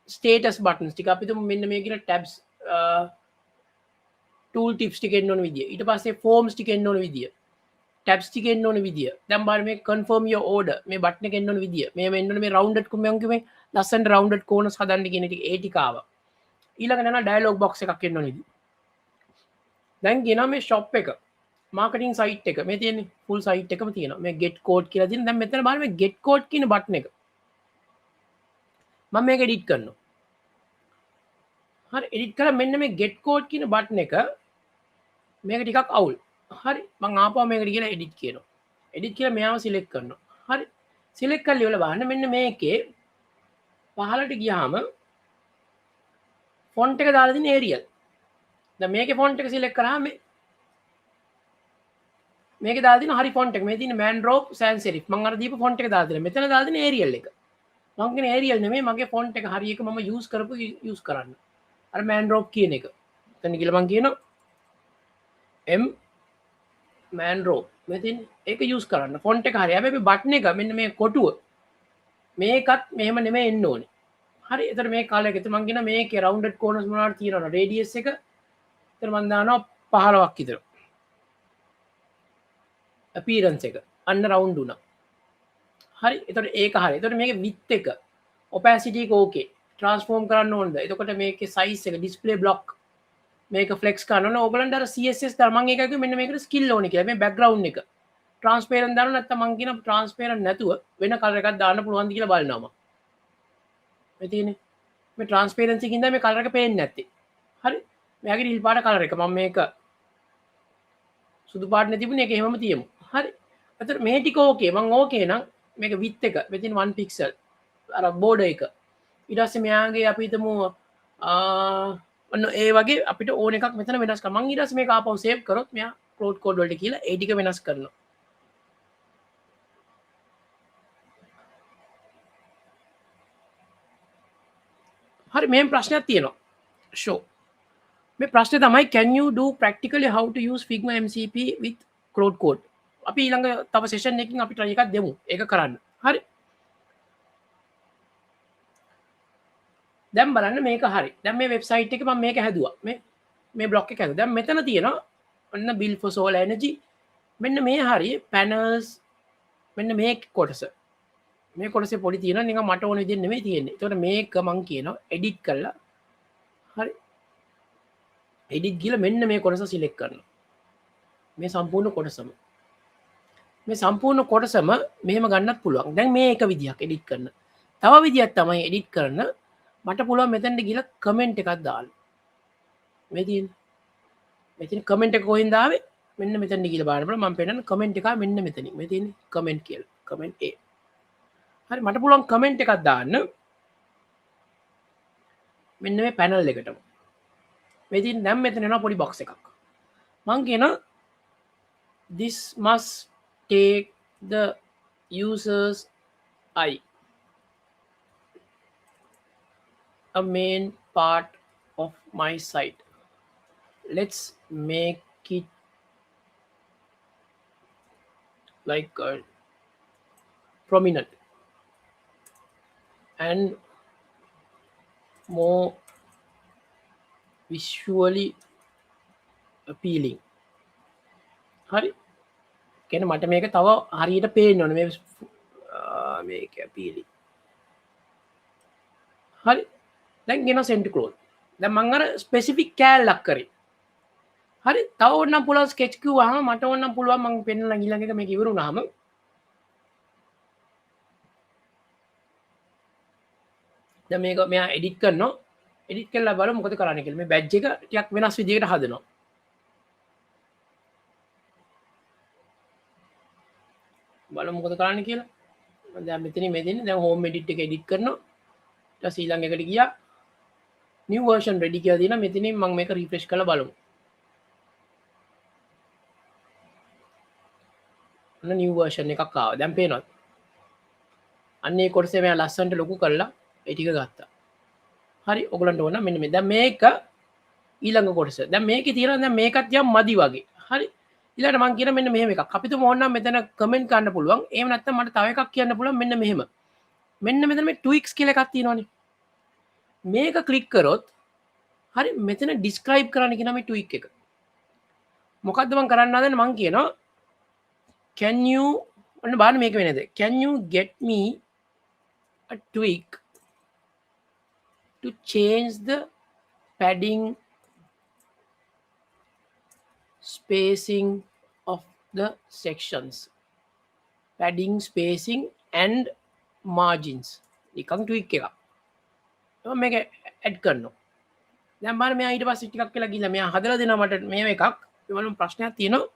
ස්ටේටස් බටන්ස් ටික අපි තුමු මෙන්න මේ කියන ටැබ්ස් ටූල් ටිප්ස් ටික එන්න ඕන විදිය ඊට පස්සේ ෆෝම්ස් ටික එන්න ඕන විදිය ටැබ්ස් ටික එන්න ඕන විදිය දැන් බලන්න මේ කන්ෆර්ම් යෝර් ඕඩර් මේ බටන් එක එන්න ඕන විදිය මේ එන්න ඕන මේ රවුන්ඩඩ් කොමෙන් කිව්වේ ලස්සන රවුන්ඩඩ් කෝනස් හදන්න කියන ටික ඒ ටික ආවා ඊළඟට යනවා ඩයලොග් බොක්ස් එකක් එන්න ඕන විදිය දැන් කියනවා මේ ෂොප් එක මාකටිං සයිට් එක මේ තියෙන්නේ ෆුල් සයිට් එකම තියෙනවා මේ get code කියලා තියෙන දැන් මෙතන බලන්න මේ get code කියන බටන් එක මම මේක එඩිට් කරනවා හරි එඩිට් කරලා මෙන්න මේ get code කියන බටන් එක මේක ටිකක් අවුල් හරි මම ආපහු මේකට ගිහලා එඩිට් කියනවා එඩිට් කියලා මෙයාව සිලෙක්ට් කරනවා හරි සිලෙක්ට් කරලා ඉවරලා බලන්න මෙන්න මේකේ පහළට ගියාම ෆොන්ට් එක දාලා තියෙන ඒරියල් දැන් මේකේ ෆොන්ට් එක සිලෙක්ට් කරාම මේකේ දාලා තියෙන හරි ෆොන්ට් එක මේ තියෙන මෑන්ඩ්‍රෝප් සෑන්ස් සෙරිෆ් මම අර දීපු ෆොන්ට් එක දාලා තියෙන මෙතන දාලා තියෙන ඒරියල් එක මම කියන ඒරියල් නෙමෙයි මගේ ෆොන්ට් එක හරි එක මම යූස් කරපු යූස් කරන්න අර මෑන්ඩ්‍රෝප් කියන එක එතන ගිහලා මම කියනවා m මෑන්ඩ්‍රෝප් මේ තියෙන ඒක යූස් කරන්න ෆොන්ට් එක හරි හැබැයි බටන් එක මෙන්න මේ කොටුව මේකත් මෙහෙම නෙමෙයි එන්න ඕනේ හරි එතකොට මේ කාලයක මම කියන මේකේ රවුන්ඩඩ් කෝනර්ස් මොනවද තියෙනවද රේඩියස් එක එතකොට මම දානවා 15ක් විතර අපීරන්ස් එක අන්න රවුන්ඩ් වුණා හරි එතකොට ඒක හරි එතකොට මේකේ විත් එක ඔපැසිටි එක ඕකේ ට්‍රාන්ස්ෆෝර්ම් කරන්න ඕනද එතකොට මේකේ සයිස් එක ඩිස්ප්ලේ බ්ලොක් මේක ෆ්ලෙක්ස් කරන්න ඕන ඕගලන්ට අර CSS දාලා මම ඒකයි මෙන්න මේකට ස්කිල් ඕනේ කියලා මේ බෑග්ග්‍රවුන්ඩ් එක ට්‍රාන්ස්පේරන්ට් දාන්න නැත්නම් මම කියන ට්‍රාන්ස්පේරන්ට් නැතුව වෙන කලර් එකක් දාන්න පුළුවන්ද කියලා බලනවා මම මේ තියෙන්නේ මේ ට්‍රාන්ස්පේරන්සි කින්ද මේ කලර් එක පේන්නේ නැත්තේ හරි මෙයාගේ නිල් පාට කලර් එක මම මේක සුදු පාට නැතිබුණේ ඒක එහෙමම තියමු හරි එතකොට මේ ටික ඕකේ මම ඕකේ නම් මේක විත් එක within 1 pixel අර බෝඩර් එක ඊට පස්සේ මෙයාගේ අපි හිතමු ඔන්න ඒ වගේ අපිට ඕන එකක් මෙතන වෙනස් කරනවා මම ඊට පස්සේ මේක ආපහු සේව් කරොත් මෙයා ක්ලෝඩ් කෝඩ් වලට කියලා ඒ ටික වෙනස් කරනවා හරි මේ ප්‍රශ්නයක් තියෙනවා show මේ ප්‍රශ්නේ තමයි can you do practically how to use Figma MCP with cloud code අපි ඊළඟ තව සෙෂන් එකකින් අපි try එකක් දෙමු ඒක කරන්න හරි දැන් බලන්න මේක හරි දැන් මේ වෙබ්සයිට් එකේ මම මේක හැදුවා මේ බ්ලොක් එක හැදුවා දැන් මෙතන තියෙනවා ඔන්න bill for solar energy මෙන්න මේ හරි panels මෙන්න මේ කොටස මේ කොටසේ පොඩි තියෙනවා නිකන් මට ඕන විදිහට නෙමෙයි තියෙන්නේ ඒතකොට මේක මම කියනවා edit කරලා හරි edit ගිහලා මෙන්න මේ කොටස select කරනවා මේ සම්පූර්ණ කොටසම මෙහෙම ගන්නත් පුළුවන් දැන් මේ එක විදිහක් edit කරන තව විදිහක් තමයි edit කරන මට පුළුවන් මෙතනට ගිහලා කමෙන්ට් එකක් දාන්න මේ තියෙන්නේ මෙතන කමෙන්ට් එක කොහෙන්ද ආවේ මෙන්න මෙතනට ගිහලා බලන්න බලන්න මම පෙන්නන කමෙන්ට් එක මෙන්න මෙතනින් මේ තියෙන්නේ කමෙන්ට් කියලා කමෙන්ට් A හරි මට පුළුවන් කමෙන්ට් එකක් දාන්න මෙන්න මේ පැනල් එකටම මේ තියෙන දැන් මෙතන එනවා පොඩි බොක්ස් එකක් මම කියනවා this must take the users eye a main part of my site let's make it like prominent and more visually appealing හරි කියන්නේ මට මේක තව හරියට පේන්න ඕනේ මේක appealing හරි දැන් ගෙන send to close දැන් මම අර ස්පෙસિෆික් කෑල්ලක් කරේ හරි තව ඕනනම් පුළුවන් sketch කිව්වහම මට ඕනනම් පුළුවන් මම පෙන්නලා ඊළඟ එක මේක ඉවරුනහම දැන් මේක මෙයා edit කරනවා edit කරලා බලමු මොකද කරන්නේ කියලා මේ badge එක ටිකක් වෙනස් විදිහකට හදනවා බලමු මොකද කරන්නේ කියලා මම දැන් මෙතනින් මේ දෙන්නේ දැන් home edit එක edit කරනවා ඊට පස්සේ ඊළඟ එකට ගියා new version ready කියලා දිනා මෙතනින් මම මේක refresh කරලා බලමු අන්න new version එකක් ආවා දැන් පේනවද අන්න ඒ කොටසේ මම ලස්සනට ලොකු කරලා ඒ ටික ගත්තා හරි ඔයගලන්ට ඕන මෙන්න මේ දැන් මේක ඊළඟ කොටස දැන් මේකේ තියෙනවා දැන් මේකත් යම් මදි වගේ හරි ඊළඟට මම කියන මෙන්න මෙහෙම එකක් අපිට ඕන නම් මෙතන කමෙන්ට් කරන්න පුළුවන් එහෙම නැත්නම් මට තව එකක් කියන්න පුළුවන් මෙන්න මෙහෙම මෙන්න මෙතන මේ tweaks කියලා එකක් තියෙනවනේ මේක ක්ලික් කරොත් හරි මෙතන describe කරන්න කියන මේ tweak එක මොකද්ද මම කරන්න හදන්නේ මම කියනවා can you ඔන්න බලන්න මේක වෙනද can you get me a tweak to change the padding spacing of the sections padding spacing and margins නිකන් tweak එකක් මම මේක ඇඩ් කරනවා දැන් බලන්න මෙයා ඊට පස්සේ ටිකක් කියලා ගිහලා මෙයා හදලා දෙනවා මට මේ එකක් ඒ වගේම ප්‍රශ්නයක් තියෙනවා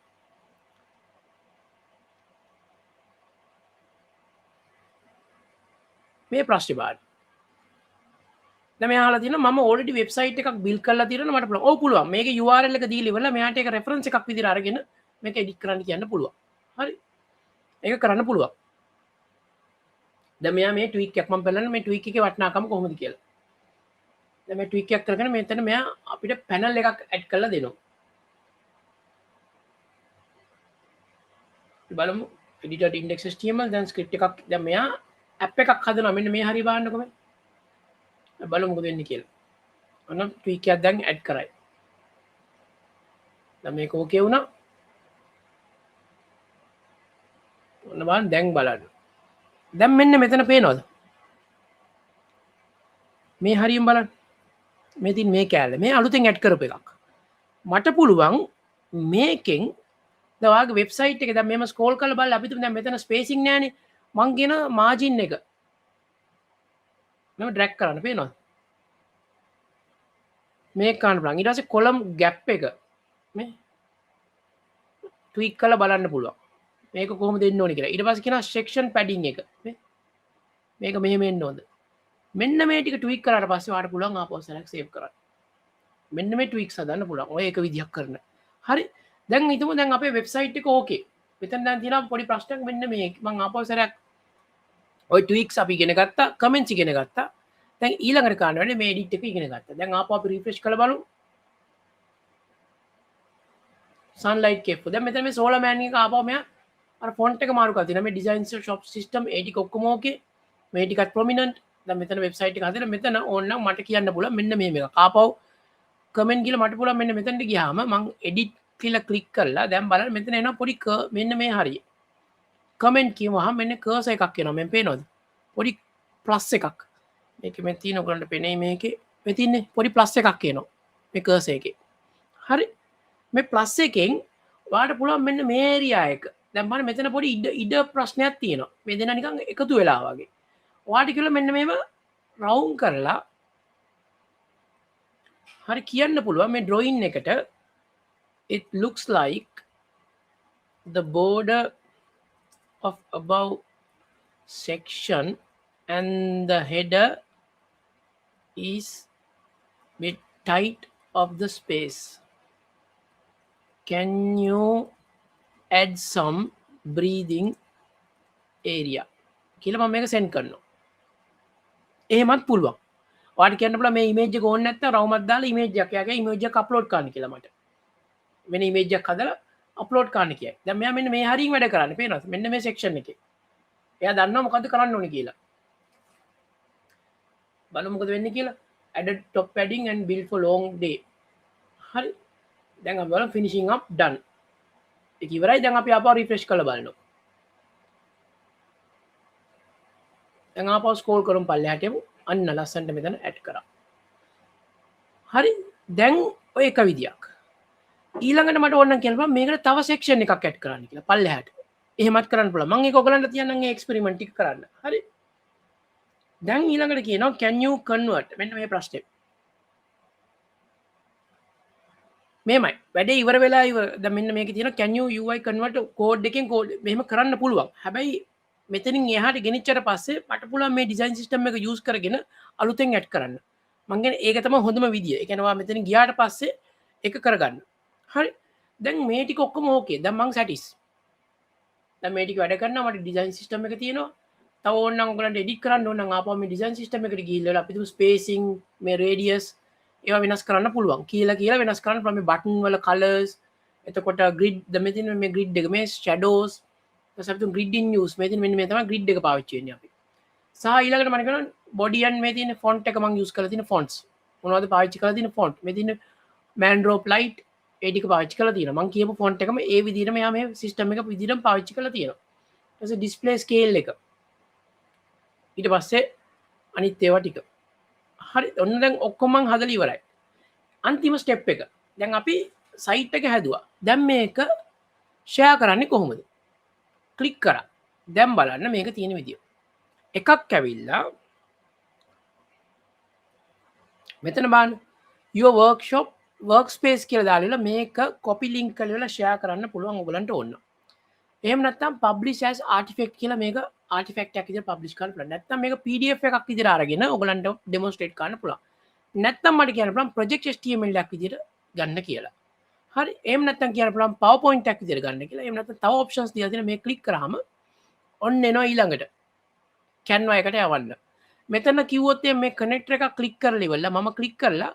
මේ ප්‍රශ්නේ බලන්න දැන් මෙයා අහලා තියෙනවා මම already website එකක් build කරලා තියෙනවා මට පුළුවන් ඔව් පුළුවන් මේකේ URL එක දීලා ඉවරලා මෙයාට ඒක reference එකක් විදිහට අරගෙන මේක edit කරන්න කියන්න පුළුවන් හරි ඒක කරන්න පුළුවන් දැන් මෙයා මේ tweak එකක් මම බලන්න මේ tweak එකේ වටිනාකම කොහොමද කියලා දැන් මේ tweak එකක් කරගෙන මෙතන මෙයා අපිට panel එකක් add කරලා දෙනවා බලමු editor.index.html දැන් script එකක් දැන් මෙයා app එකක් හදනවා මෙන්න මේ හරිය බලන්නකො මේ බලමු මොකද වෙන්නේ කියලා. ඔන්න ට්වීක් එකක් දැන් ඇඩ් කරයි. දැන් මේක ඕකේ වුණා. ඔන්න බලන්න දැන් බලන්න. දැන් මෙන්න මෙතන පේනවද? මේ හරියම බලන්න. මේ තින් මේ කෑල්ල මේ අලුතෙන් ඇඩ් කරපු එකක්. මට පුළුවන් මේකෙන් දවාගේ වෙබ්සයිට් එක දැන් මෙහෙම ස්ක්‍රෝල් කරලා බලලා අපි තුමු දැන් මෙතන ස්පේසිං නෑනේ. මං කියන මාජින් එක මෙහෙම ඩ්‍රැග් කරන්න පේනවද? මේක ගන්න පුළුවන්. ඊට පස්සේ කොලම් ගැප් එක මේ ට්වීක් කරලා බලන්න පුළුවන්. මේක කොහොමද දෙන්න ඕනේ කියලා. ඊට පස්සේ කියනවා සෙක්ෂන් පැඩින් එක. මේක මෙහෙම එන්න ඕනද? මෙන්න මේ ටික ට්වීක් කරාට පස්සේ ඔයාලට පුළුවන් ආපහු සෙලෙක්ට් සේව් කරන්න. මෙන්න මේ ට්වීක්ස් හදන්න පුළුවන්. ඔය එක විදිහක් කරන. හරි. දැන් හිතමු දැන් අපේ වෙබ්සයිට් එක ඕකේ. මෙතන දැන් තියෙනවා පොඩි ප්‍රශ්නයක් මෙන්න මේ මම ආපහු සරයක් ඔය ට්වීක්ස් අපි ඉගෙන ගත්තා, කමෙන්ට්ස් ඉගෙන ගත්තා. දැන් ඊළඟට කරන්න වෙන්නේ මේ එඩිට් එක ඉගෙන ගත්තා. දැන් ආපහු අපි රිෆ්‍රෙෂ් කරලා බලමු. Sunlight cape. දැන් මෙතන මේ සෝලර් මෑන් එක ආපහු මෙයා අර ෆොන්ට් එක මාරු කරලා තියෙනවා. මේ ඩිසයින් ෂොප් සිස්ටම් ඒ ටික ඔක්කොම ඕකේ. මේ ටිකත් ප්‍රොමිනන්ට්. දැන් මෙතන වෙබ්සයිට් එක හදලා මෙතන ඕනනම් මට කියන්න පුළුවන් මෙන්න මේ මේක. ආපහු කමෙන්ට් කියලා මට පුළුවන් මෙන්න මෙතනට ගියාම මම එඩිට් කියලා ක්ලික් කරලා දැන් බලන්න මෙතන එනවා පොඩි මෙන්න මේ හරිය. කමෙන්ට් කියවහම මෙන්න කර්සර් එකක් එනවා. මෙන්න පේනවද? පොඩි ප්ලස් එකක්. මේක මේ තියෙන ඔයගලන්ට පේන්නේ මේකේ මේ තින්නේ පොඩි ප්ලස් එකක් එනවා. මේ කර්සර් එකේ. හරි. මේ ප්ලස් එකෙන් ඔයාලට පුළුවන් මෙන්න මේ ඒරියා එක. දැන් බලන්න මෙතන පොඩි ඉඩ ප්‍රශ්නයක් තියෙනවා. මේ දෙනා නිකන් එකතු වෙලා වගේ. ඔයාලට කියලා මෙන්න මේව රවුන්ඩ් කරලා හරි කියන්න පුළුවන් මේ drawing එකට it looks like the border of above section and the header is bit tight of the space. Can you add some breathing area? කියලා මම මේක send කරනවා. එහෙමත් පුළුවන්. ඔයාලට කියන්න පුළුවන් මේ ඉමේජ් එක ඕනේ නැත්නම් රවුමක් දාලා ඉමේජ් එකක් එයාගේ ඉමේජ් එක අප්ලෝඩ් කරන්න කියලා මට. වෙන ඉමේජ් එකක් හදලා අප්ලෝඩ් කරන්න කියයි. දැන් මෙයා මෙන්න මේ හරියින් වැඩ කරන්නේ. පේනවද? මෙන්න මේ සෙක්ෂන් එකේ. එයා දන්නවා මොකද්ද කරන්න ඕනේ කියලා. බලමු මොකද වෙන්නේ කියලා. added top padding and build for long day. හරි. දැන් අපි බලමු finishing up done. ඒක ඉවරයි. දැන් අපි ආපහු රිෆ්‍රෙෂ් කරලා බලනවා. දැන් ආපහු ස්ක්‍රෝල් කරමු පල්ලෙහාට යමු. අන්න ලස්සන්ට මෙතන ඇඩ් කරා. හරි. දැන් ඔය එක විදියක්. ඊළඟට මට ඕන නම් කියන්න පුළුවන් මේකට තව සෙක්ෂන් එකක් ඇඩ් කරන්න කියලා පල්ලෙහාට. එහෙමත් කරන්න පුළුවන්. මම ඒක ඔයගලන්ට තියන්නම් ඒ එක්ස්පෙරිමන්ට් ටික කරන්න. හරි. දැන් ඊළඟට කියනවා can you convert මෙන්න මේ ප්‍රශ්නේ. මේමයි. වැඩේ ඉවර වෙලා ඉවර. දැන් මෙන්න මේකේ තියෙනවා can you UI convert code එකෙන් කෝඩ් මෙහෙම කරන්න පුළුවන්. හැබැයි මෙතනින් එහාට ගෙනිච්චට පස්සේ මට පුළුවන් මේ ඩිසයින් සිස්ටම් එක යූස් කරගෙන අලුතෙන් ඇඩ් කරන්න. මං කියන්නේ ඒක තමයි හොඳම විදිය. ඒ කියන්නේ ඔයා මෙතනින් ගියාට පස්සේ ඒක කරගන්න. හරි. දැන් මේ ටික ඔක්කොම ඕකේ. දැන් මං සැටිස්. දැන් මේ ටික වැඩ කරනවා මට ඩිසයින් සිස්ටම් එක තියෙනවා. තව ඕනනම් ඔයගලන්ට එඩිට් කරන්න ඕන නම් ආපහු මේ ඩිසයින් සිස්ටම් එකට ගිහිල්ලා අපි තුමු ස්පේසිං මේ රේඩියස් ඒවා වෙනස් කරන්න පුළුවන්. කියලා වෙනස් කරන්න පුළුවන් මේ බටන් වල කලර්ස් එතකොට ග්‍රිඩ් දැන් මෙතන මේ ග්‍රිඩ් එක මේ ෂැඩෝස් සබතුන් grid in use මේ තියෙන මෙන්න මේ තමයි grid එක පාවිච්චි වෙන්නේ අපි. සහ ඊළඟට මම කියනවා body and මේ තියෙන font එක මම use කරලා තියෙන fonts. මොනවද පාවිච්චි කරලා තියෙන font. මේ තියෙන mandrop light ඒ ටික පාවිච්චි කරලා තියෙනවා. මම කියපු font එකම ඒ විදිහටම යා මේ system එක විදිහටම පාවිච්චි කරලා තියෙනවා. ඊට පස්සේ display scale එක. ඊට පස්සේ අනිත් ඒවා ටික. හරි. ඔන්න දැන් ඔක්කොම මම හදලා ඉවරයි. අන්තිම step එක. දැන් අපි site එක හැදුවා. දැන් මේක share කරන්නේ කොහොමද? ක්ලික් කරා. දැන් බලන්න මේක තියෙන විදිය. එකක් ඇවිල්ලා මෙතන බලන්න your workshop workspace කියලා දාලා මේක copy link කරලා share කරන්න පුළුවන් ඔයගලන්ට ඕන. එහෙම නැත්නම් publish as artifact කියලා මේක artifact එකක් විදිහට publish කරන්න පුළුවන්. නැත්නම් මේක PDF එකක් විදිහට අරගෙන ඔයගලන්ට demonstrate කරන්න පුළුවන්. නැත්නම් මට කියන්න පුළුවන් project HTML එකක් විදිහට ගන්න කියලා. හරි. එහෙම නැත්නම් කියන්න පුළුවන් PowerPoint එකක් විදිහට ගන්න කියලා. එහෙම නැත්නම් තව options දීලා තියෙන මේ ක්ලික් කරාම ඔන්න එනවා ඊළඟට Canva එකට යවන්න. මෙතන කිව්වොත් මේ connector එකක් ක්ලික් කරලා ඉවරලා මම ක්ලික් කරලා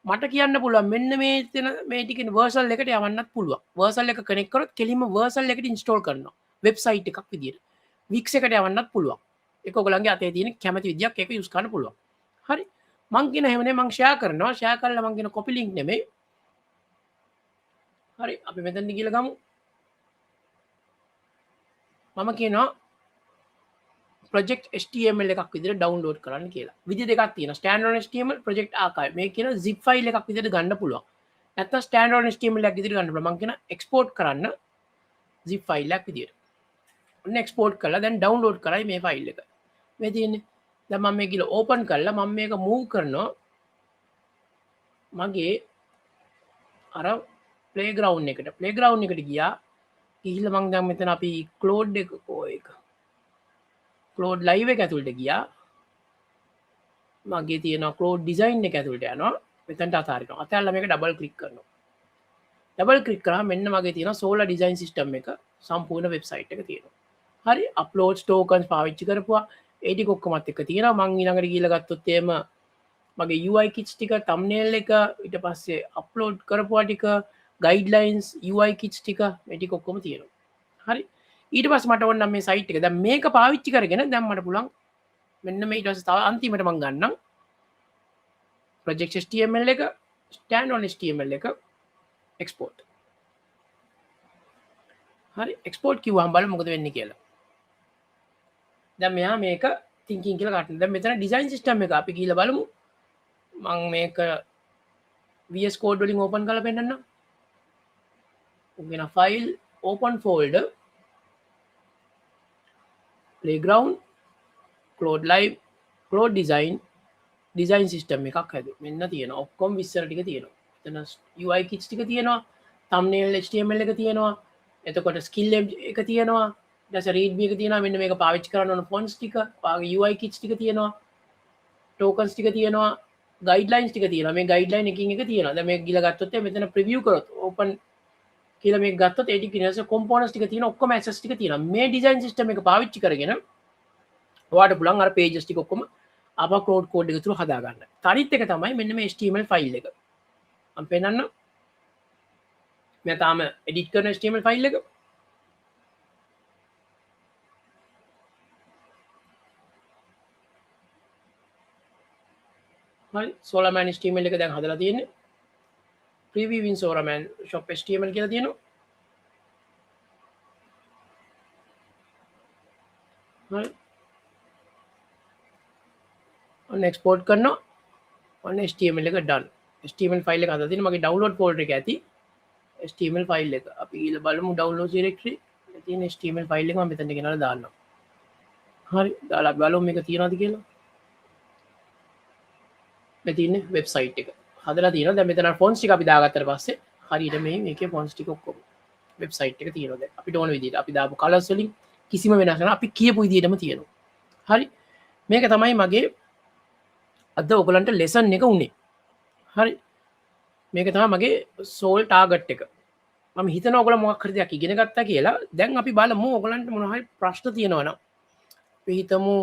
මට කියන්න පුළුවන් මෙන්න මේ තියෙන මේ ටිකේ version එකට යවන්නත් පුළුවන්. version එක connect කරොත් කෙලින්ම version එකට install කරනවා. website එකක් විදිහට. Wix එකට යවන්නත් පුළුවන්. ඒක ඔයගලන්ගේ අතේ තියෙන කැමති විදියක් ඒක use කරන්න පුළුවන්. හරි. මං කියන එහෙම නෙමෙයි මං ෂෙයා කරනවා ෂෙයා කරලා මං කියන කොපි ලින්ක් නෙමෙයි හරි අපි මෙතනට ගිහලා ගමු මම කියනවා project HTML එකක් විදිහට ඩවුන්ලෝඩ් කරන්න කියලා. විදි දෙකක් තියෙනවා. standalone HTML project archive. මේක කියන zip file එකක් විදිහට ගන්න පුළුවන්. නැත්නම් standalone HTML එකක් විදිහට ගන්න පුළුවන්. මම කියන export කරන්න zip file එකක් විදිහට. ඔන්න export කරලා දැන් download කරයි මේ file එක. මේ තියෙන්නේ. දැන් මම මේක ගිහලා open කරලා මම මේක move කරනවා මගේ අර playground එකට. playground එකට ගියා. ගිහිල්ලා මම දැන් මෙතන අපි Claude එක ඒක Claude live එක ඇතුළට ගියා. මගේ තියෙන Claude design එක ඇතුළට යනවා. මෙතනට අතාරිනවා. අතහැරලා මේක double click කරනවා. double click කරාම මෙන්න මගේ තියෙන Solar design system එක සම්පූර්ණ website එක තියෙනවා. හරි upload tokens පාවිච්චි කරපුවා ඒ ටික ඔක්කොමත් එක තියෙනවා. මම ඊළඟට ගිහලා ගත්තොත් එහෙම මගේ UI kits ටික thumbnail එක ඊට පස්සේ upload කරපුවා ටික guidelines UI kits ටික මේ ටික ඔක්කොම තියෙනවා. හරි ඊට පස්සේ මට ඕන නම් මේ site එක දැන් මේක පාවිච්චි කරගෙන දැන් මට පුළුවන් මෙන්න මේ ඊට පස්සේ තව අන්තිමට මම ගන්නම් project HTML එක standalone HTML එක export හරි export කිව්වම බලමු මොකද වෙන්නේ කියලා දැන් මෙහා මේක thinking කියලා ගන්න දැන් මෙතන design system එක අපි ගිහලා බලමු මම මේක VS Code වලින් open කරලා පෙන්නන්නම් උගෙන file open folder playground Claude live Claude design system එකක් හැදුවා මෙන්න තියෙනවා ඔක්කොම විස්තර ටික තියෙනවා එතන UI kits ටික තියෙනවා thumbnail HTML එක තියෙනවා එතකොට skill එක තියෙනවා ඊට පස්සේ readme එක තියෙනවා මෙන්න මේක පාවිච්චි කරන්න ඕන fonts ටික වාගේ UI kits ටික තියෙනවා tokens ටික තියෙනවා guidelines ටික තියෙනවා මේ guideline එකින් එක තියෙනවා දැන් මේක ගිහලා ගත්තොත් මෙතන preview කරොත් open කියලා මේක ගත්තොත් ඒ ටික ඉනස components ටික තියෙනවා ඔක්කොම access ටික තියෙනවා මේ design system එක පාවිච්චි කරගෙන ඔයාලට පුළුවන් අර pages ටික ඔක්කොම අප Claude code එක තුල හදා ගන්න. තනිත් එක තමයි මෙන්න මේ HTML file එක. මම පෙන්නන්න. මම තාම edit කරන HTML file එක. හරි Solarman HTML එක දැන් හදලා තියෙන්නේ. previewing Solarman shop HTML කියලා තියෙනවා. හරි ඔන්න export කරනවා ඔන්න HTML එක done HTML file එක හදලා තියෙනවා මගේ download folder එක ඇති HTML file එක අපි ගිහලා බලමු download directory එකේ තියෙන HTML file එක මම මෙතනට ගෙනල්ලා දාන්නම් හරි දාලා අපි බලමු මේක තියනවද කියලා මේ තියෙන්නේ website එක හදලා තියෙනවා දැන් මෙතන fonts ටික අපි දාගත්තට පස්සේ හරියට මේකේ fonts ටික ඔක්කොම website එක තියෙනවා දැන් අපිට ඕන විදිහට අපි දාපු colors වලින් කිසිම වෙනසක් නැහැ අපි කියපු විදිහටම තියෙනවා හරි මේක තමයි මගේ අද ඔයගලන්ට ලෙසන් එක උනේ හරි මේක තමයි මගේ සෝල් ටාගට් එක මම හිතනවා ඔයගොල්ලෝ මොකක් හරි දෙයක් ඉගෙන ගත්තා කියලා දැන් අපි බලමු ඔයගලන්ට මොන හරි ප්‍රශ්න තියෙනවා නම් අපි හිතමු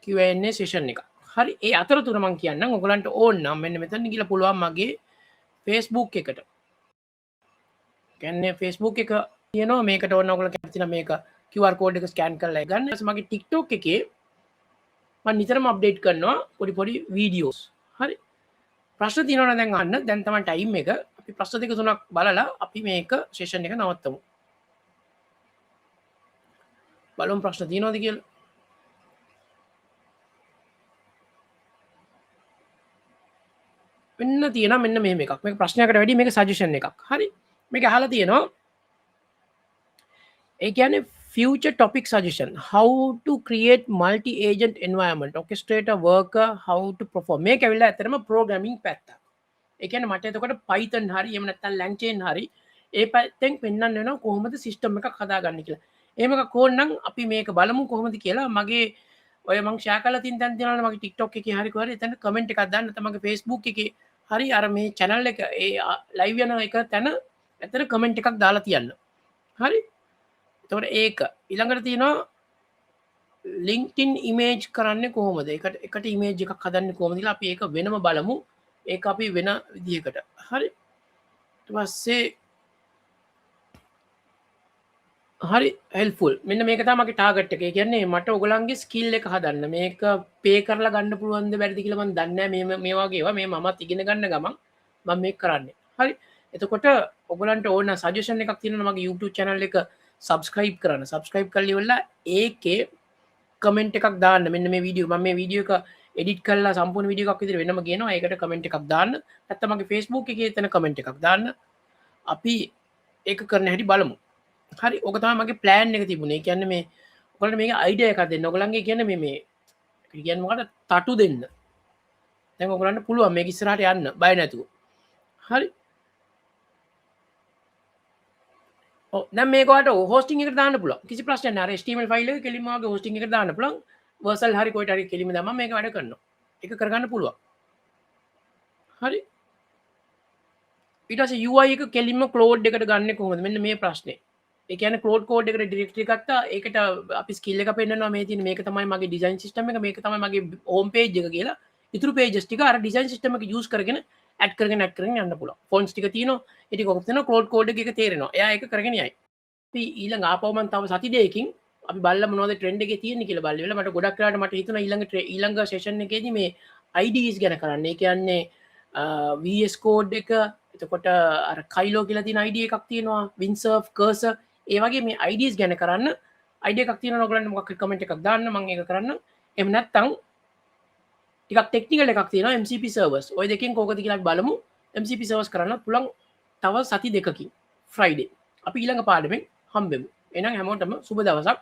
Q&A session එක හරි ඒ අතරතුර මම කියන්නම් ඔයගලන්ට ඕන නම් මෙන්න මෙතන ගිහලා පුළුවන් මගේ Facebook එකට කියන්නේ Facebook එක තියෙනවා මේකට ඕන ඔයගොල්ලෝ කැමති නම් මේක QR code එක ස්කෑන් කරලා ගන්න ඊට පස්සේ මගේ TikTok එකේ මම නිතරම අප්ඩේට් කරනවා පොඩි වීඩියෝස් හරි ප්‍රශ්න තියෙනවා දැන් අහන්න දැන් තමයි ටයිම් එක අපි ප්‍රශ්න දෙක තුනක් බලලා අපි මේක සෙෂන් එක නවත්තමු බලමු ප්‍රශ්න තියෙනවද කියලා මෙන්න තියෙනවා මෙන්න මෙහෙම එකක් මේක ප්‍රශ්නයකට වැඩි මේක සජෙෂන් එකක් හරි මේක අහලා තියෙනවා ඒ කියන්නේ future topic suggestion how to create multi agent environment orchestrator worker how to perform මේක ඇවිල්ලා ඇත්තටම programming පැත්ත. ඒ කියන්නේ මට එතකොට Python හරි එහෙම නැත්නම් LangChain හරි ඒ පැත්තෙන් පෙන්වන්න වෙනවා කොහොමද system එකක් හදාගන්නේ කියලා. එහෙම එකක් ඕනනම් අපි මේක බලමු කොහොමද කියලා මගේ ඔය මම ෂෙයා කරලා තියෙන තැන තියෙනවා මගේ TikTok එකේ හරි කොහරි එතන කමෙන්ට් එකක් දාන්න නැත්නම් මගේ Facebook එකේ හරි අර මේ channel එක ඒ live යන එක තැන ඇත්තට කමෙන්ට් එකක් දාලා තියන්න. හරි එතකොට ඒක ඊළඟට තියෙනවා LinkedIn image කරන්නේ කොහොමද? එකට image එකක් හදන්නේ කොහොමද කියලා අපි ඒක වෙනම බලමු. ඒක අපි වෙන විදිහකට. හරි. ඊට පස්සේ හරි හෙල්ෆුල් මෙන්න මේක තමගේ ටාගට් එක කියන්නේ මට ඔගලන්ගේ ස්කිල් එක හදන්න මේක පේ කරලා ගන්න පුළුවන්ද බැරිදි කියලා මම දන්නේ නැහැ මේ වගේවා මේ මමත් ඉගෙන ගන්න ගමන් මම මේක කරන්නේ හරි එතකොට ඔගලන්ට ඕන සජෙෂන් එකක් තියෙනවා මගේ YouTube channel එක subscribe කරන්න subscribe කරලා ඉවරලා ඒකේ කමෙන්ට් එකක් දාන්න මෙන්න මේ වීඩියෝ මම මේ වීඩියෝ එක එඩිට් කරලා සම්පූර්ණ වීඩියෝ එකක් විදිහට වෙනම ගේනවා ඒකට කමෙන්ට් එකක් දාන්න නැත්නම් මගේ Facebook එකේ එතන කමෙන්ට් එකක් දාන්න අපි ඒක කරන හැටි බලමු හරි ඕක තමයි මගේ ප්ලෑන් එක තිබුණේ කියන්නේ මේ ඔයගොල්ලන්ට මේක අයිඩියා එකක් දෙන්න ඔයගොල්ලන්ගේ කියන්නේ මේ කියන්නේ මොකද තටු දෙන්න දැන් ඔයගොල්ලන්ට පුළුවන් මේක ඉස්සරහට යන්න බය නැතුව හරි දැන් මේකට හෝස්ටිං එකට දාන්න පුළුවන් කිසි ප්‍රශ්නයක් නැහැ අර HTML ෆයිල් එක කෙලින්ම වගේ හෝස්ටිං එකට දාන්න පුළුවන් වර්සල් හරි කොයිට හරි කෙලින්ම දැම්මම මේක වැඩ කරනවා ඒක කරගන්න පුළුවන් හරි ඊට පස්සේ UI එක කෙලින්ම ක්ලෝඩ් එකට ගන්න කොහොමද මෙන්න මේ ප්‍රශ්නේ ඒ කියන්නේ ක්ලෝඩ් කෝඩ් එකට ඩිරෙක්ට්ලි ගත්තා ඒකට අපි ස්කිල් එක පෙන්නනවා මේ තියෙන මේක තමයි මගේ ඩිසයින් සිස්ටම් එක මේක තමයි මගේ හෝම් පේජ් එක කියලා ඉතුරු පේජස් ටික අර ඩිසයින් සිස්ටම් එක යූස් කරගෙන ඇඩ් කරගෙන යන්න පුළුවන් ෆොන්ට්ස් ටික තියෙනවා ඒ ටික ඔක්කොම තියෙනවා ක්ලෝඩ් කෝඩ් එක තේරෙනවා එයා ඒක කරගෙන යයි අපි ඊළඟ ආපහු මම තව සති දෙකකින් අපි බලලා මොනවද ට්‍රෙන්ඩ් එකේ තියෙන්නේ කියලා බලලා මට ගොඩක් වෙලාවට මට හිතුණා ඊළඟ සෙෂන් එකේදී මේ IDEs ගැන කරන්න ඒ කියන්නේ VS Code එක එතකොට අර කයිලෝ කියලා තියෙන ID එකක් තියෙනවා Windsurf Cursor ඒ වගේ මේ IDs ගැන කරන්න අයිඩියා එකක් තියෙනවා ඔයගොල්ලන්ට මොකක් හරි කමෙන්ට් එකක් දාන්න මම ඒක කරන්න එහෙම නැත්නම් ටිකක් ටෙක්නිකල් එකක් තියෙනවා MCP servers ඔය දෙකෙන් කෝකද කියලා අපි බලමු MCP servers කරන්න පුළුවන් තව සති දෙකකින් Friday අපි ඊළඟ පාඩමෙන් හම්බෙමු එහෙනම් හැමෝටම සුබ දවසක්